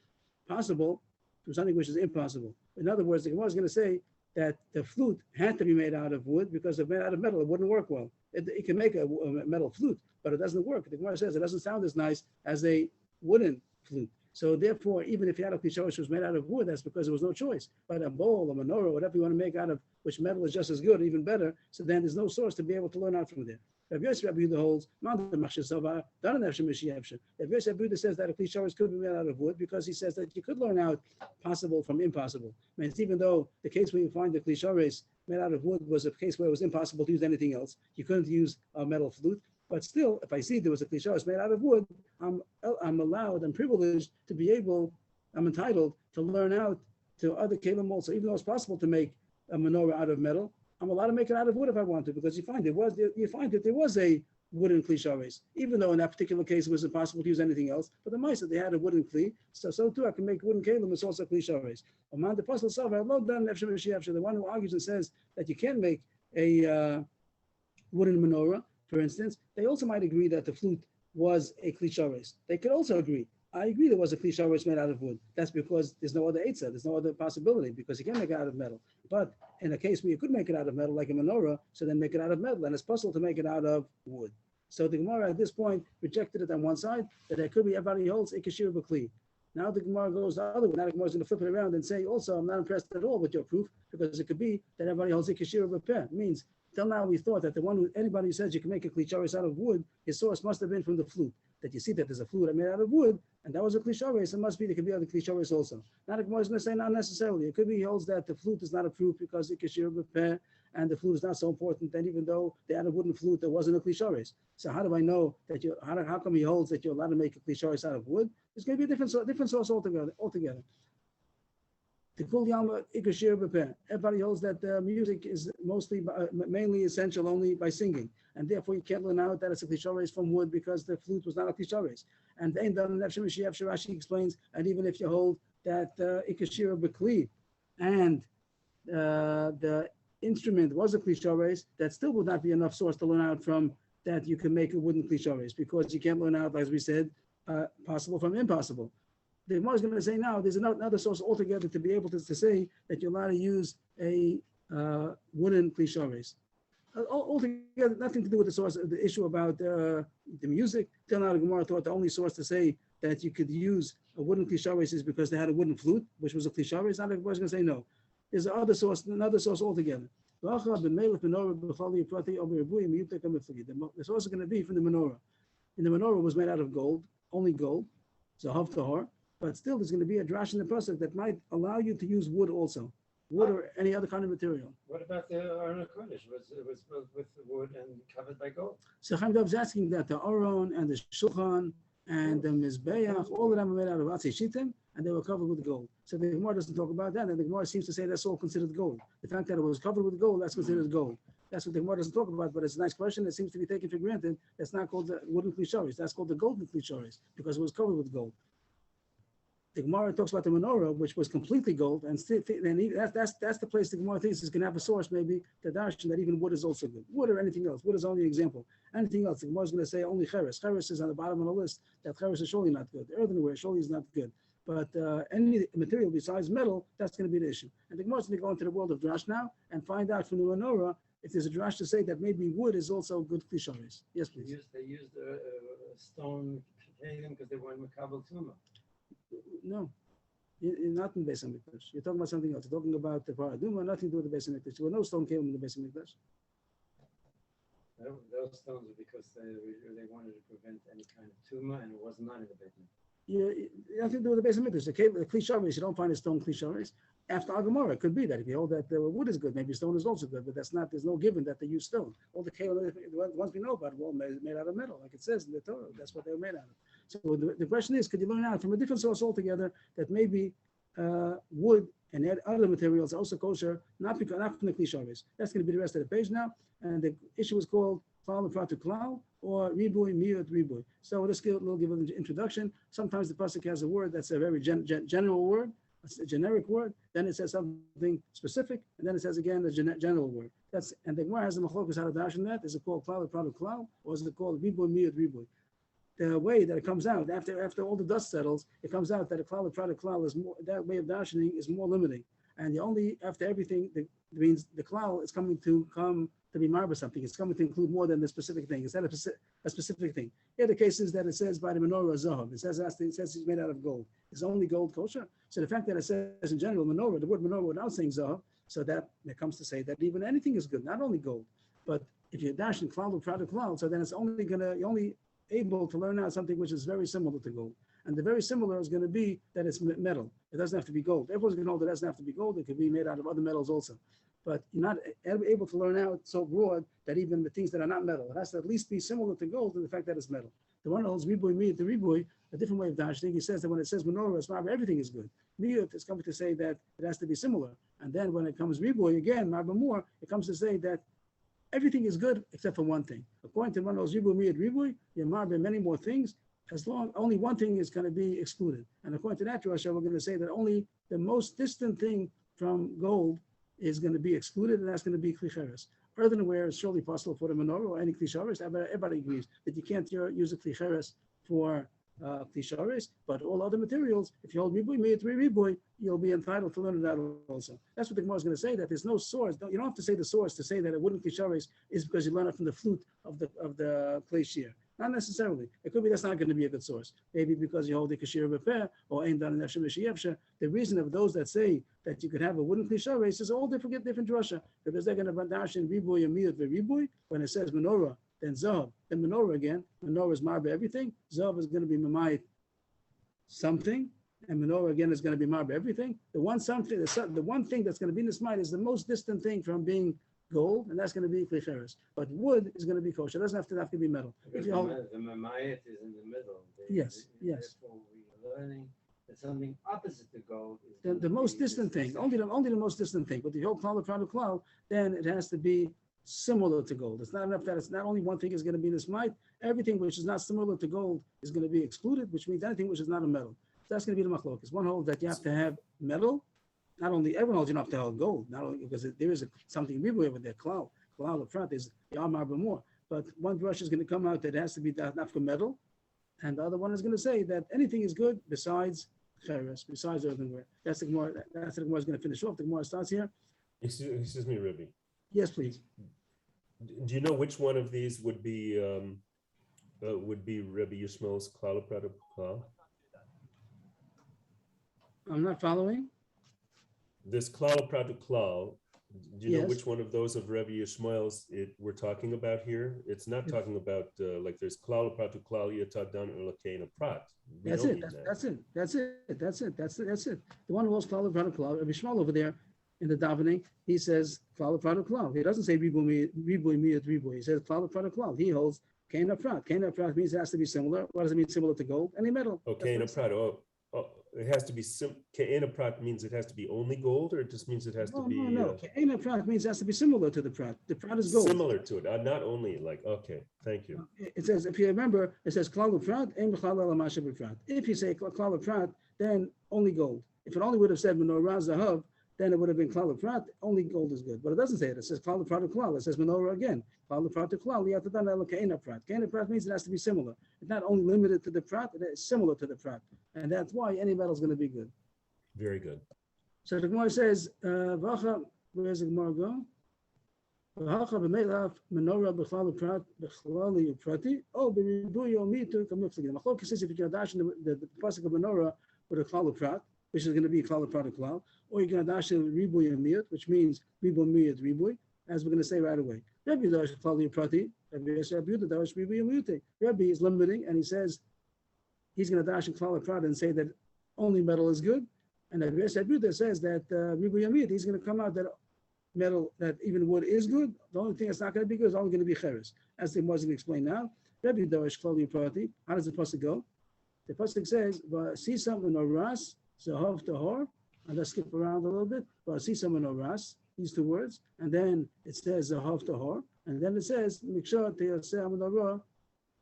possible from something which is impossible? In other words, the Gemara is going to say that the flute had to be made out of wood because if made out of metal, it wouldn't work well. It can make a metal flute, but it doesn't work. The Gemara says it doesn't sound as nice as a wooden flute. So therefore, even if you had a kli sharis which was made out of wood, that's because there was no choice. But a bowl, a menorah, whatever you want to make out of which metal is just as good, even better. So then there's no source to be able to learn out from there. Rabbi Yosef Rabbi Yehuda holds, Rabbi Yosef says that a kli sharis could be made out of wood because he says that you could learn out possible from impossible. I mean, even though the case where you find the kli sharis made out of wood was a case where it was impossible to use anything else, you couldn't use a metal flute. But still, if I see there was a kli sharis made out of wood, I'm allowed, I'm privileged to be able, I'm entitled to learn out to other kelim also. Even though it's possible to make a menorah out of metal, I'm allowed to make it out of wood if I want to, because you find that there was a wooden kli sharis, even though in that particular case it was impossible to use anything else. But the mice they had a wooden kli, so too I can make wooden kelim. It's also kli sharis. The one who argues and says that you can make a wooden menorah, for instance, they also might agree that the flute was a kli sharis. They could also agree. I agree there was a kli sharis made out of wood. That's because there's no other eitzah, there's no other possibility, because you can make it out of metal. But in a case where you could make it out of metal, like a menorah, so then make it out of metal, and it's possible to make it out of wood. So the Gemara at this point rejected it on one side, that there could be everybody holds ikashir b'kli. Now the Gemara goes the other way. Now the Gemara is going to flip it around and say, also, I'm not impressed at all with your proof, because it could be that everybody holds ikashir b'peh. Means, till now we thought that anybody who says you can make a klisharis out of wood, his source must have been from the flute. That you see that there's a flute made out of wood, and that was a klisharis, it must be there could be other klisharis also. Now the Gemara is going to say not necessarily. It could be he holds that the flute is not a proof because ikashir b'peh, and the flute is not so important. Then even though they had a wooden flute, there wasn't a klisharis. So how do I know that you? How come he holds that you're allowed to make a klisharis out of wood? It's going to be a different source altogether. The kul yalma ikashir b'peh. Everybody holds that music is mainly essential only by singing, and therefore you can't learn out that it's a klisharis from wood because the flute was not a klisharis. And then Rashi explains, and even if you hold that ikashir b'kli, and the instrument was a klisharis, that still would not be enough source to learn out from that you can make a wooden klisharis, because you can't learn out, as we said, possible from impossible. The Gemara is going to say now there's another source altogether to be able to say that you're allowed to use a wooden klisharis. Altogether, nothing to do with the source of the issue about the music. Till now, the Gemara thought the only source to say that you could use a wooden klisharis is because they had a wooden flute, which was a klisharis. Now the Gemara is going to say no. There's another source altogether. The source is going to be from the menorah. And the menorah was made out of gold, only gold, zahav tahor. But still, there's going to be a drash in the pasuk that might allow you to use wood also, wood or any other kind of material. What about the Aron HaKodesh? It was built with wood and covered by gold. So Chaim Dov is asking that the Aron and the Shulchan and the Mizbeach, all of them are made out of Atzei Shittim, and they were covered with gold. So the Gemara doesn't talk about that, and the Gemara seems to say that's all considered gold. The fact that it was covered with gold, that's considered gold. That's what the Gemara doesn't talk about, but it's a nice question. It seems to be taken for granted. That's not called the wooden klisharis. That's called the golden klisharis, because it was covered with gold. The Gemara talks about the menorah, which was completely gold, and that's the place the Gemara thinks is going to have a source, maybe the darshan that even wood is also good. Wood or anything else. Wood is only an example. Anything else, the Gemara is going to say only cheres. Cheres is on the bottom of the list. That cheres is surely not good. The earthenware surely is not good. But any material besides metal, that's going to be the issue. And the Gemara is going to go into the world of drash now and find out from the menorah if there's a drash to say that maybe wood is also good klisharis. Yes, please. They used stone because they weren't makabel tumah. No, you're not in Beis Hamikdash. You're talking about something else. You're talking about the Paraduma, nothing to do with the Beis Hamikdash. There were no stone came in the Beis Hamikdash. Those stones are because they wanted to prevent any kind of tumah, and it was not in the Beit Hamikdash. Nothing to do with the Beis Hamikdash. The klisharis, you don't find a stone klisharis. After Agamora, it could be that if you hold that the wood is good, maybe stone is also good, but that's not. There's no given that they use stone. All the ones we know about were all made out of metal, like it says in the Torah. That's what they were made out of. So the question is, could you learn out from a different source altogether that maybe wood and other materials are also kosher, not from the klisharis? That's going to be the rest of the page now, and the issue is called klal and pratu klal, or ribui miyut ribui. So we'll give an introduction. Sometimes the pasuk has a word that's a very general word. It's a generic word, then it says something specific, and then it says again a general word. And the Gemara has the machlokas how to dash in that. Is it called klal or pratu klal, or is it called ribui miyut ribui? The way that it comes out after all the dust settles, it comes out that a klal or pratu klal is more. That way of dashing is more limiting, and only after everything means the klal is coming to be marba something. It's coming to include more than the specific thing. It's not a specific thing. Here the case is that it says by the menorah zahav. It says it's made out of gold. It's only gold kosher. So the fact that it says in general menorah, the word menorah without saying zahav, so that it comes to say that even anything is good, not only gold. But if you're dashing klal or pratu klal, so then it's you're only able to learn out something which is very similar to gold. And the very similar is going to be that it's metal. It doesn't have to be gold. Everyone's going to know that it doesn't have to be gold. It could be made out of other metals also. But you're not able to learn out so broad that even the things that are not metal, it has to at least be similar to gold in the fact that it's metal. The one that holds ribui miyut, the ribui, a different way of dashing, he says that when it says menorah, marba, everything is good. Miyut is coming to say that it has to be similar. And then when it comes ribui, again, marba more, it comes to say that everything is good except for one thing. According to one of those ribui miyut ribui, you're marba many more things, as long only one thing is going to be excluded. And according to that, Rasha, we're going to say that only the most distant thing from gold is going to be excluded, and that's going to be klicheres. Earthenware is surely possible for the menorah or any klicheres. Everybody agrees that you can't use a klicheres for klisharis, but all other materials, if you hold ribui miyat ribui, you'll be entitled to learn that also. That's what the Gemara is going to say. That there's no source. You don't have to say the source to say that a wooden klisharis is because you learn it from the flute of the clay shear. Not necessarily. It could be that's not going to be a good source. Maybe because you hold the kashir repair or ain't done nefshem v'shiyevsha. The reason of those that say that you could have a wooden klisharis is all different drasha, because they're going to bandash in ribui and miyat v'ribui when it says menorah. Then Zahav, then menorah again. Menorah is marba everything. Zahav is going to be mamayit something, and menorah again is going to be marba everything. The one thing that's going to be in this mind is the most distant thing from being gold, and that's going to be klicheres. But wood is going to be kosher. It doesn't have to be metal. If you hold, The mamayit is in the middle. Yes, yes. Therefore, we are learning that something opposite to gold is the going to most be distant this thing, only the most distant thing. But the whole cloud, then it has to be similar to gold. It's not enough that it's not only one thing is going to be in this might. Everything which is not similar to gold is going to be excluded, which means anything which is not a metal. So that's going to be the machlokes. One holds that you have to have metal. Not only everyone holds you don't have to have gold, not only because there is something ribu over there. Cloud up front is the armor more. But one brush is going to come out that it has to be nafka metal, and the other one is going to say that anything is good besides cheres, besides earthenware. That's the Gemara. That's the Gemara is going to finish off. The Gemara starts here. Excuse me, Rebbe. Yes, please. Do you know which one of these would be Rebbe Yishmael's klal prat klal? I'm not following. This klal prat klal. Do you know Yes. which one of those of Rebbe Yishmael's we're talking about here? It's not talking about like there's klal prat klal yatadan elakein prat. That's it. That's it. The one who holds klal prat klal, Rabbi Shmuel over there in the davening, he says klal prat klal. He doesn't say ribu miyat ribu. He says klal prat klal. He holds kain prat. Kain prat means it has to be similar. What does it mean similar to gold? Any metal. Okay, kain prat. Oh, it has to be kain prat means it has to be only gold, or it just means it has to be. No. Kain prat means it has to be similar to the prat. The prat is gold. Similar to it, not only like. Okay, thank you. It says, if you remember, it says klal prat and b'chlal alamasha b'prat. If you say klal prat, then only gold. If it only would have said menorah zahav, then it would have been klal prat. Only gold is good, but it doesn't say it. It says klal prat klal. It says menorah again. Klal prat klal. You have to done kain prat. Kain prat means it has to be similar. It's not only limited to the prat; it is similar to the prat, and that's why any metal is going to be good. Very good. So the Gemara says, "Vacha." Where's the Gemara go? Vacha b'meilaf menorah b'chlal prat b'chlal prati. Oh, b'ribuy omitu kamufsegin. Machlokes says if you can dash the pasuk of menorah with a klal prat, which is going to be klal prat klal, or you can dash ribuy miyut, which means ribuy miyut ribuy, as we're going to say right away. Rabbi dash klal prati. Rabbi dash ribuy miyute. Rabbi is limiting, and he says he's going to dash in klal prat and say that only metal is good. And Rabbi says that ribuy miyut, he's going to come out that metal, that even wood is good. The only thing that's not going to be good is only going to be cheres, as the Gemara is going to explain now. Rabbi dash klal prati. How does the pasuk go? The pasuk says, "V'sisa menoras zahav tahor," and let's skip around a little bit. "V'sisa menoras," these two words, and then it says zahav tahor, and then it says mikshah teyaseh menorah.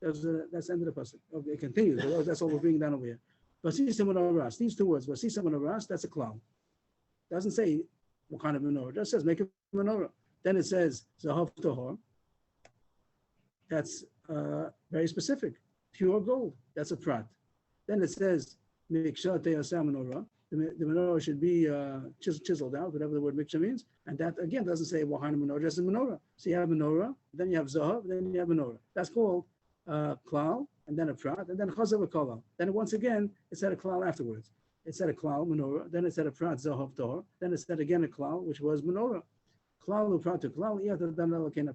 That's the end of the pasuk. Okay, it continues. That's all we're bringing down over here. "V'sisa menoras," these two words. "V'sisa menoras," that's a cloud. Doesn't say what kind of menorah. It just says make a menorah. Then it says zahav tahor. That's very specific. Pure gold. That's a prat. Then it says, Miksha Teyaseh menorah. The menorah should be chiseled out, whatever the word miksha means. And that, again, doesn't say what kind of menorah, just a menorah. So you have menorah, then you have zahav, then you have menorah. That's called klal, and then a prat, and then chazav kolal. Then once again, it said a klal afterwards. It said a klal, menorah, then it said a prat, zahav, tor, then it said again a klal, which was menorah. Klal, prat, to klal,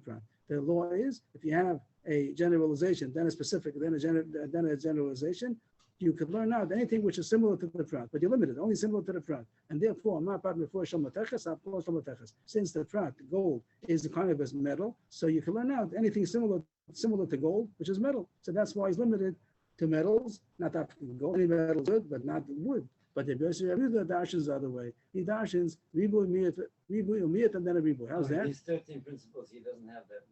prat. The law is, if you have a generalization, then a specific, then a generalization, you could learn out anything which is similar to the prat, but you're limited, only similar to the prat. And therefore, since the prat, gold, is a kind of as metal, so you can learn out anything similar to gold, which is metal. So that's why he's limited to metals, not that gold. Any metal is good, but not wood. But the darshans the other way. He darshans ribu umiyat and then a ribu. How's that? These 13 principles, he doesn't have that.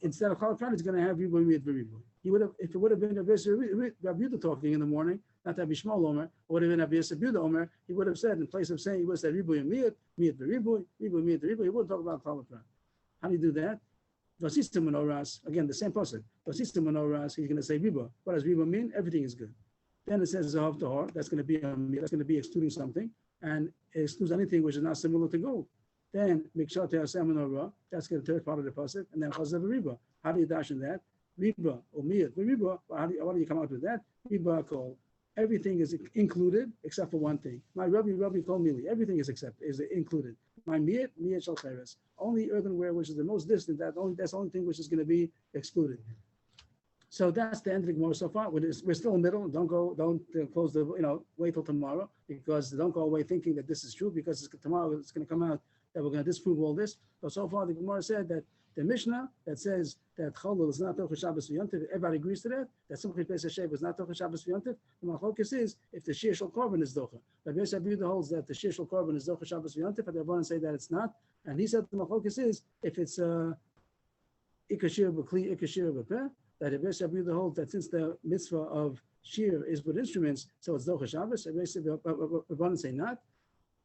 Instead of klal prat, he's going to have ribu umiyat ribu. He would have, if it would have been Rabbi Yehuda talking in the morning, not Rabbi Shmuel Omer, or would have been Rabbi Yehuda Omer, he would have said, in place of saying, he would have said ribu umiyat, miyat ribu, ribu umiyat ribu. He wouldn't talk about klal prat. How do you do that? Vasista Menoras, again, the same person. Vasista Menoras, he's going to say Riba. What does Riba mean? Everything is good. Then it says Zahav Tahor, that's going to be excluding something, and it excludes anything which is not similar to gold. Then Mikshat Menorah, that's the third part of the pasuk, and then Chazav Riba. How do you dash in that? Riba or Miyat. Riba, how do you come out with that? Riba call. Everything is included except for one thing. My Rabbi told me everything is included. My Miyat Shal Cheres. Only earthenware, which is the most distant, that's the only thing which is going to be excluded. So that's the end of the Gemara so far. We're still in the middle. Don't close the, wait till tomorrow, because don't go away thinking that this is true, because tomorrow it's going to come out that we're going to disprove all this. But so far the Gemara said that the Mishnah that says that Cholul is not Tocha Shabbos V'Yontiv, everybody agrees to that. That Simchas Beis Hashem is not Tocha Shabbos V'Yontiv. The Machlokes is if the Shir Shel Korban is Docha. But Beis Yehuda holds that the Shir Shel Korban is Docha Shabbos V'Yontiv, and the Rabbanan say that it's not. And he said the Machlokes is if it's Ikashir B'Kli, Ikashir B'Peh, that if Beis Yehuda holds that since the mitzvah of Shir is with instruments, so it's Docha Shabbos. And the Rabbanan say not.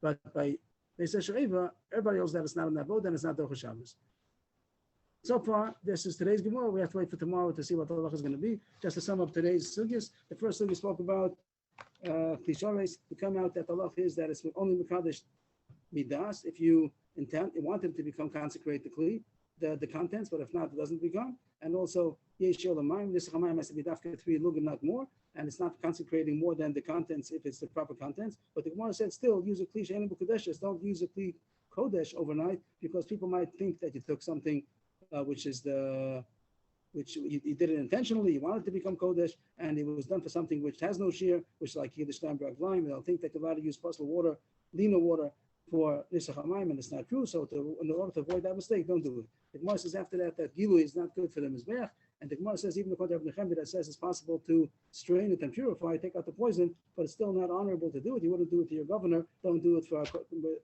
But by Beis Hashem, everybody holds that it's not on that boat, then it's not Docha Shabbos. So far, this is today's Gemara. We have to wait for tomorrow to see what the halach is going to be. Just to sum up today's sugyas, the first thing we spoke about, Klishares, to come out that the halach is that it's only Mekadesh Midas if you want him to become consecrate the Kli, the contents, but if not, it doesn't become. And also, Yesh Yolamayim, this Chamayim has to be Dafka 3 Lugin, not more, and it's not consecrating more than the contents if it's the proper contents. But the Gemara said still use a Kli She'en B'Kodeshes, don't use a Kli Kodesh overnight, because people might think that you took something which you did it intentionally, you wanted to become Kodesh, and it was done for something which has no shear, which like Yiddish Steinberg lime, they'll think that you're allowed to use possible water, Lina water, for Nisach HaMayim, and it's not true. So in order to avoid that mistake, don't do it. The Gemara says after that Gilu is not good for the Mizbeach, and the Gemara says even according to Nechemia that says it's possible to strain it and purify, take out the poison, but it's still not honorable to do it. You wouldn't do it to your governor, don't do it for a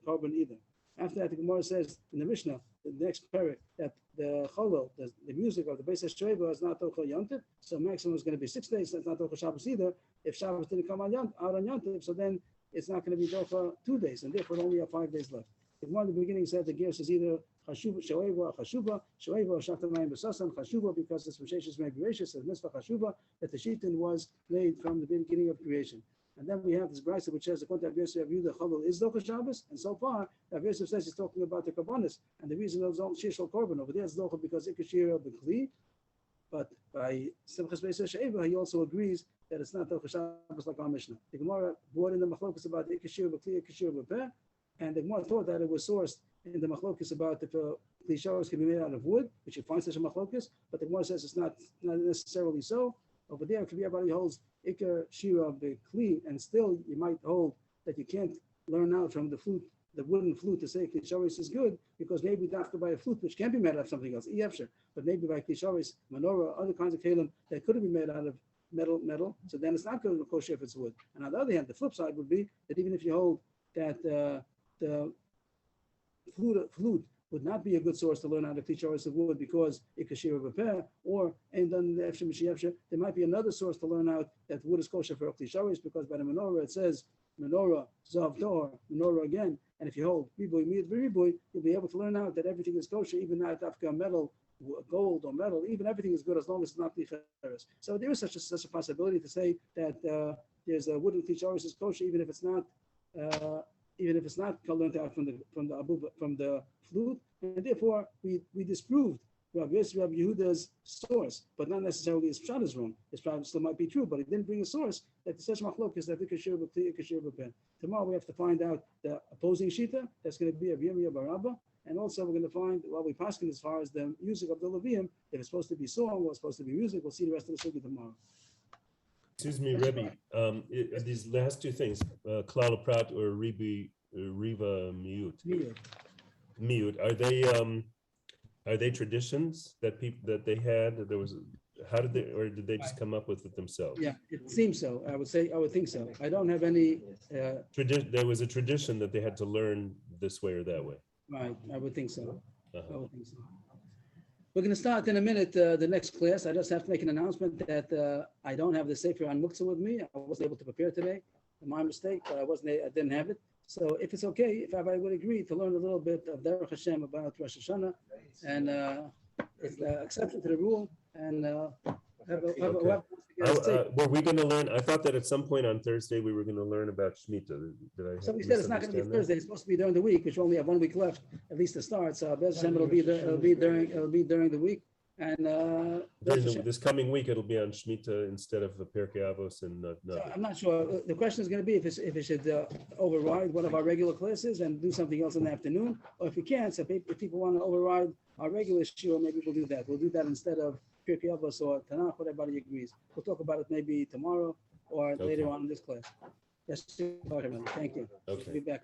carbon either. After that, the Gemara says in the Mishnah, the next parak, that the cholol, the music of the Beis Sheva is not Tocha Yontiv, so maximum is going to be 6 days. That's not Tocha Shabbos either. If Shabbos didn't come out on Yontiv, so then it's not going to be Tocha 2 days, and therefore only have 5 days left. The Gemara in the beginning said the gear says either Chashuba, Shoeva, Chashuba, Shatamayim Besasan, Chashuba, because it's from Sheshes Megurashis, as Mitzvah Chashuba, that the Shitin was made from the beginning of creation. And then we have this brisa which says, according to Rav Yehuda, Cholul is Docha Shabbos, and so far, Rav Yosef says he's talking about the Karbonis, and the reason of Shir Shel Korban over there is Docha because Ikashir B'Kli, but by Simchas Beis Sheva, he also agrees that it's not Docha Shabbos like our Mishnah. The Gemara brought in the Machlokas about Ikashir B'Kli, Ikashir B'Peh, and the Gemara thought that it was sourced in the Machlokas about if Kli Shabbos can be made out of wood, which you find such a Machlokas, but the Gemara says it's not necessarily so. Over there, everybody holds Ikar Shira B'Kli, and still you might hold that you can't learn out from the flute, the wooden flute, to say Klisharis is good, because maybe dafka by a flute which can be made out of something else, Efsher, but maybe by Klisharis, menorah, other kinds of kalim that could be made out of metal, so then it's not going to be kosher if it's wood. And on the other hand, the flip side would be that even if you hold that the flute would not be a good source to learn how to teach Klisharis of wood because Ikashir B'Peh, or and then the Efsher Mishiyevsher, there might be another source to learn out that wood is kosher for Klisharis, because by the menorah it says menorah, Zav Tor, menorah again, and if you hold Riboy, Miyad Riboy, you'll be able to learn out that everything is kosher, even not Afghan metal, gold or metal, even everything is good as long as it's not Klisharis. So there is such a possibility to say that there's a wooden Klisharis is kosher, even if it's not learned out from the flute, and therefore we disproved Rabbi Yehuda's source, but not necessarily his pshat is wrong. His pshat still might be true, but he didn't bring a source that the such machlok is that Ikashir B'Kli, Ikashir B'Peh. Tomorrow we have to find out the opposing shita. That's going to be Rav Yirmiyah bar Abba, and also we're going to find what we paskin as far as the music of the Levium. If it's supposed to be song or it's supposed to be music, we'll see the rest of the sugi tomorrow. Excuse me, Rebbe. These last two things, Klal Prat or Riva Miut, are they traditions that they had? How did they, or did they just come up with it themselves? Yeah, it seems so. I would think so. I don't have any. There was a tradition that they had to learn this way or that way. Right, I would think so. Uh-huh. I would think so. We're going to start in a minute the next class. I just have to make an announcement that I don't have the Sefer on Muktzah with me. I wasn't able to prepare today. My mistake, but I didn't have it. So if it's okay, if everybody would agree to learn a little bit of Derech Hashem about Rosh Hashanah, and it's the exception to the rule, and Okay. Were we gonna learn, I thought that at some point on Thursday, we were gonna learn about Shemitah. Did I somebody said it's not going to be misunderstand that? Thursday. It's supposed to be during the week, which we only have 1 week left, at least to start. So Bez Hashem, it'll be during the week, and Bez During Hashem. this coming week, it'll be on Shemitah instead of the Pirkei Avos and So Navi. I'm not sure. The question is going to be if it should override one of our regular classes and do something else in the afternoon, or if we can't. So if people want to override our regular shiur, maybe we'll do that. We'll do that instead of Pirkei Avos or Tanakh, what everybody agrees. We'll talk about it maybe tomorrow or later Okay. on in this class. Yes, thank you. Okay. Be back.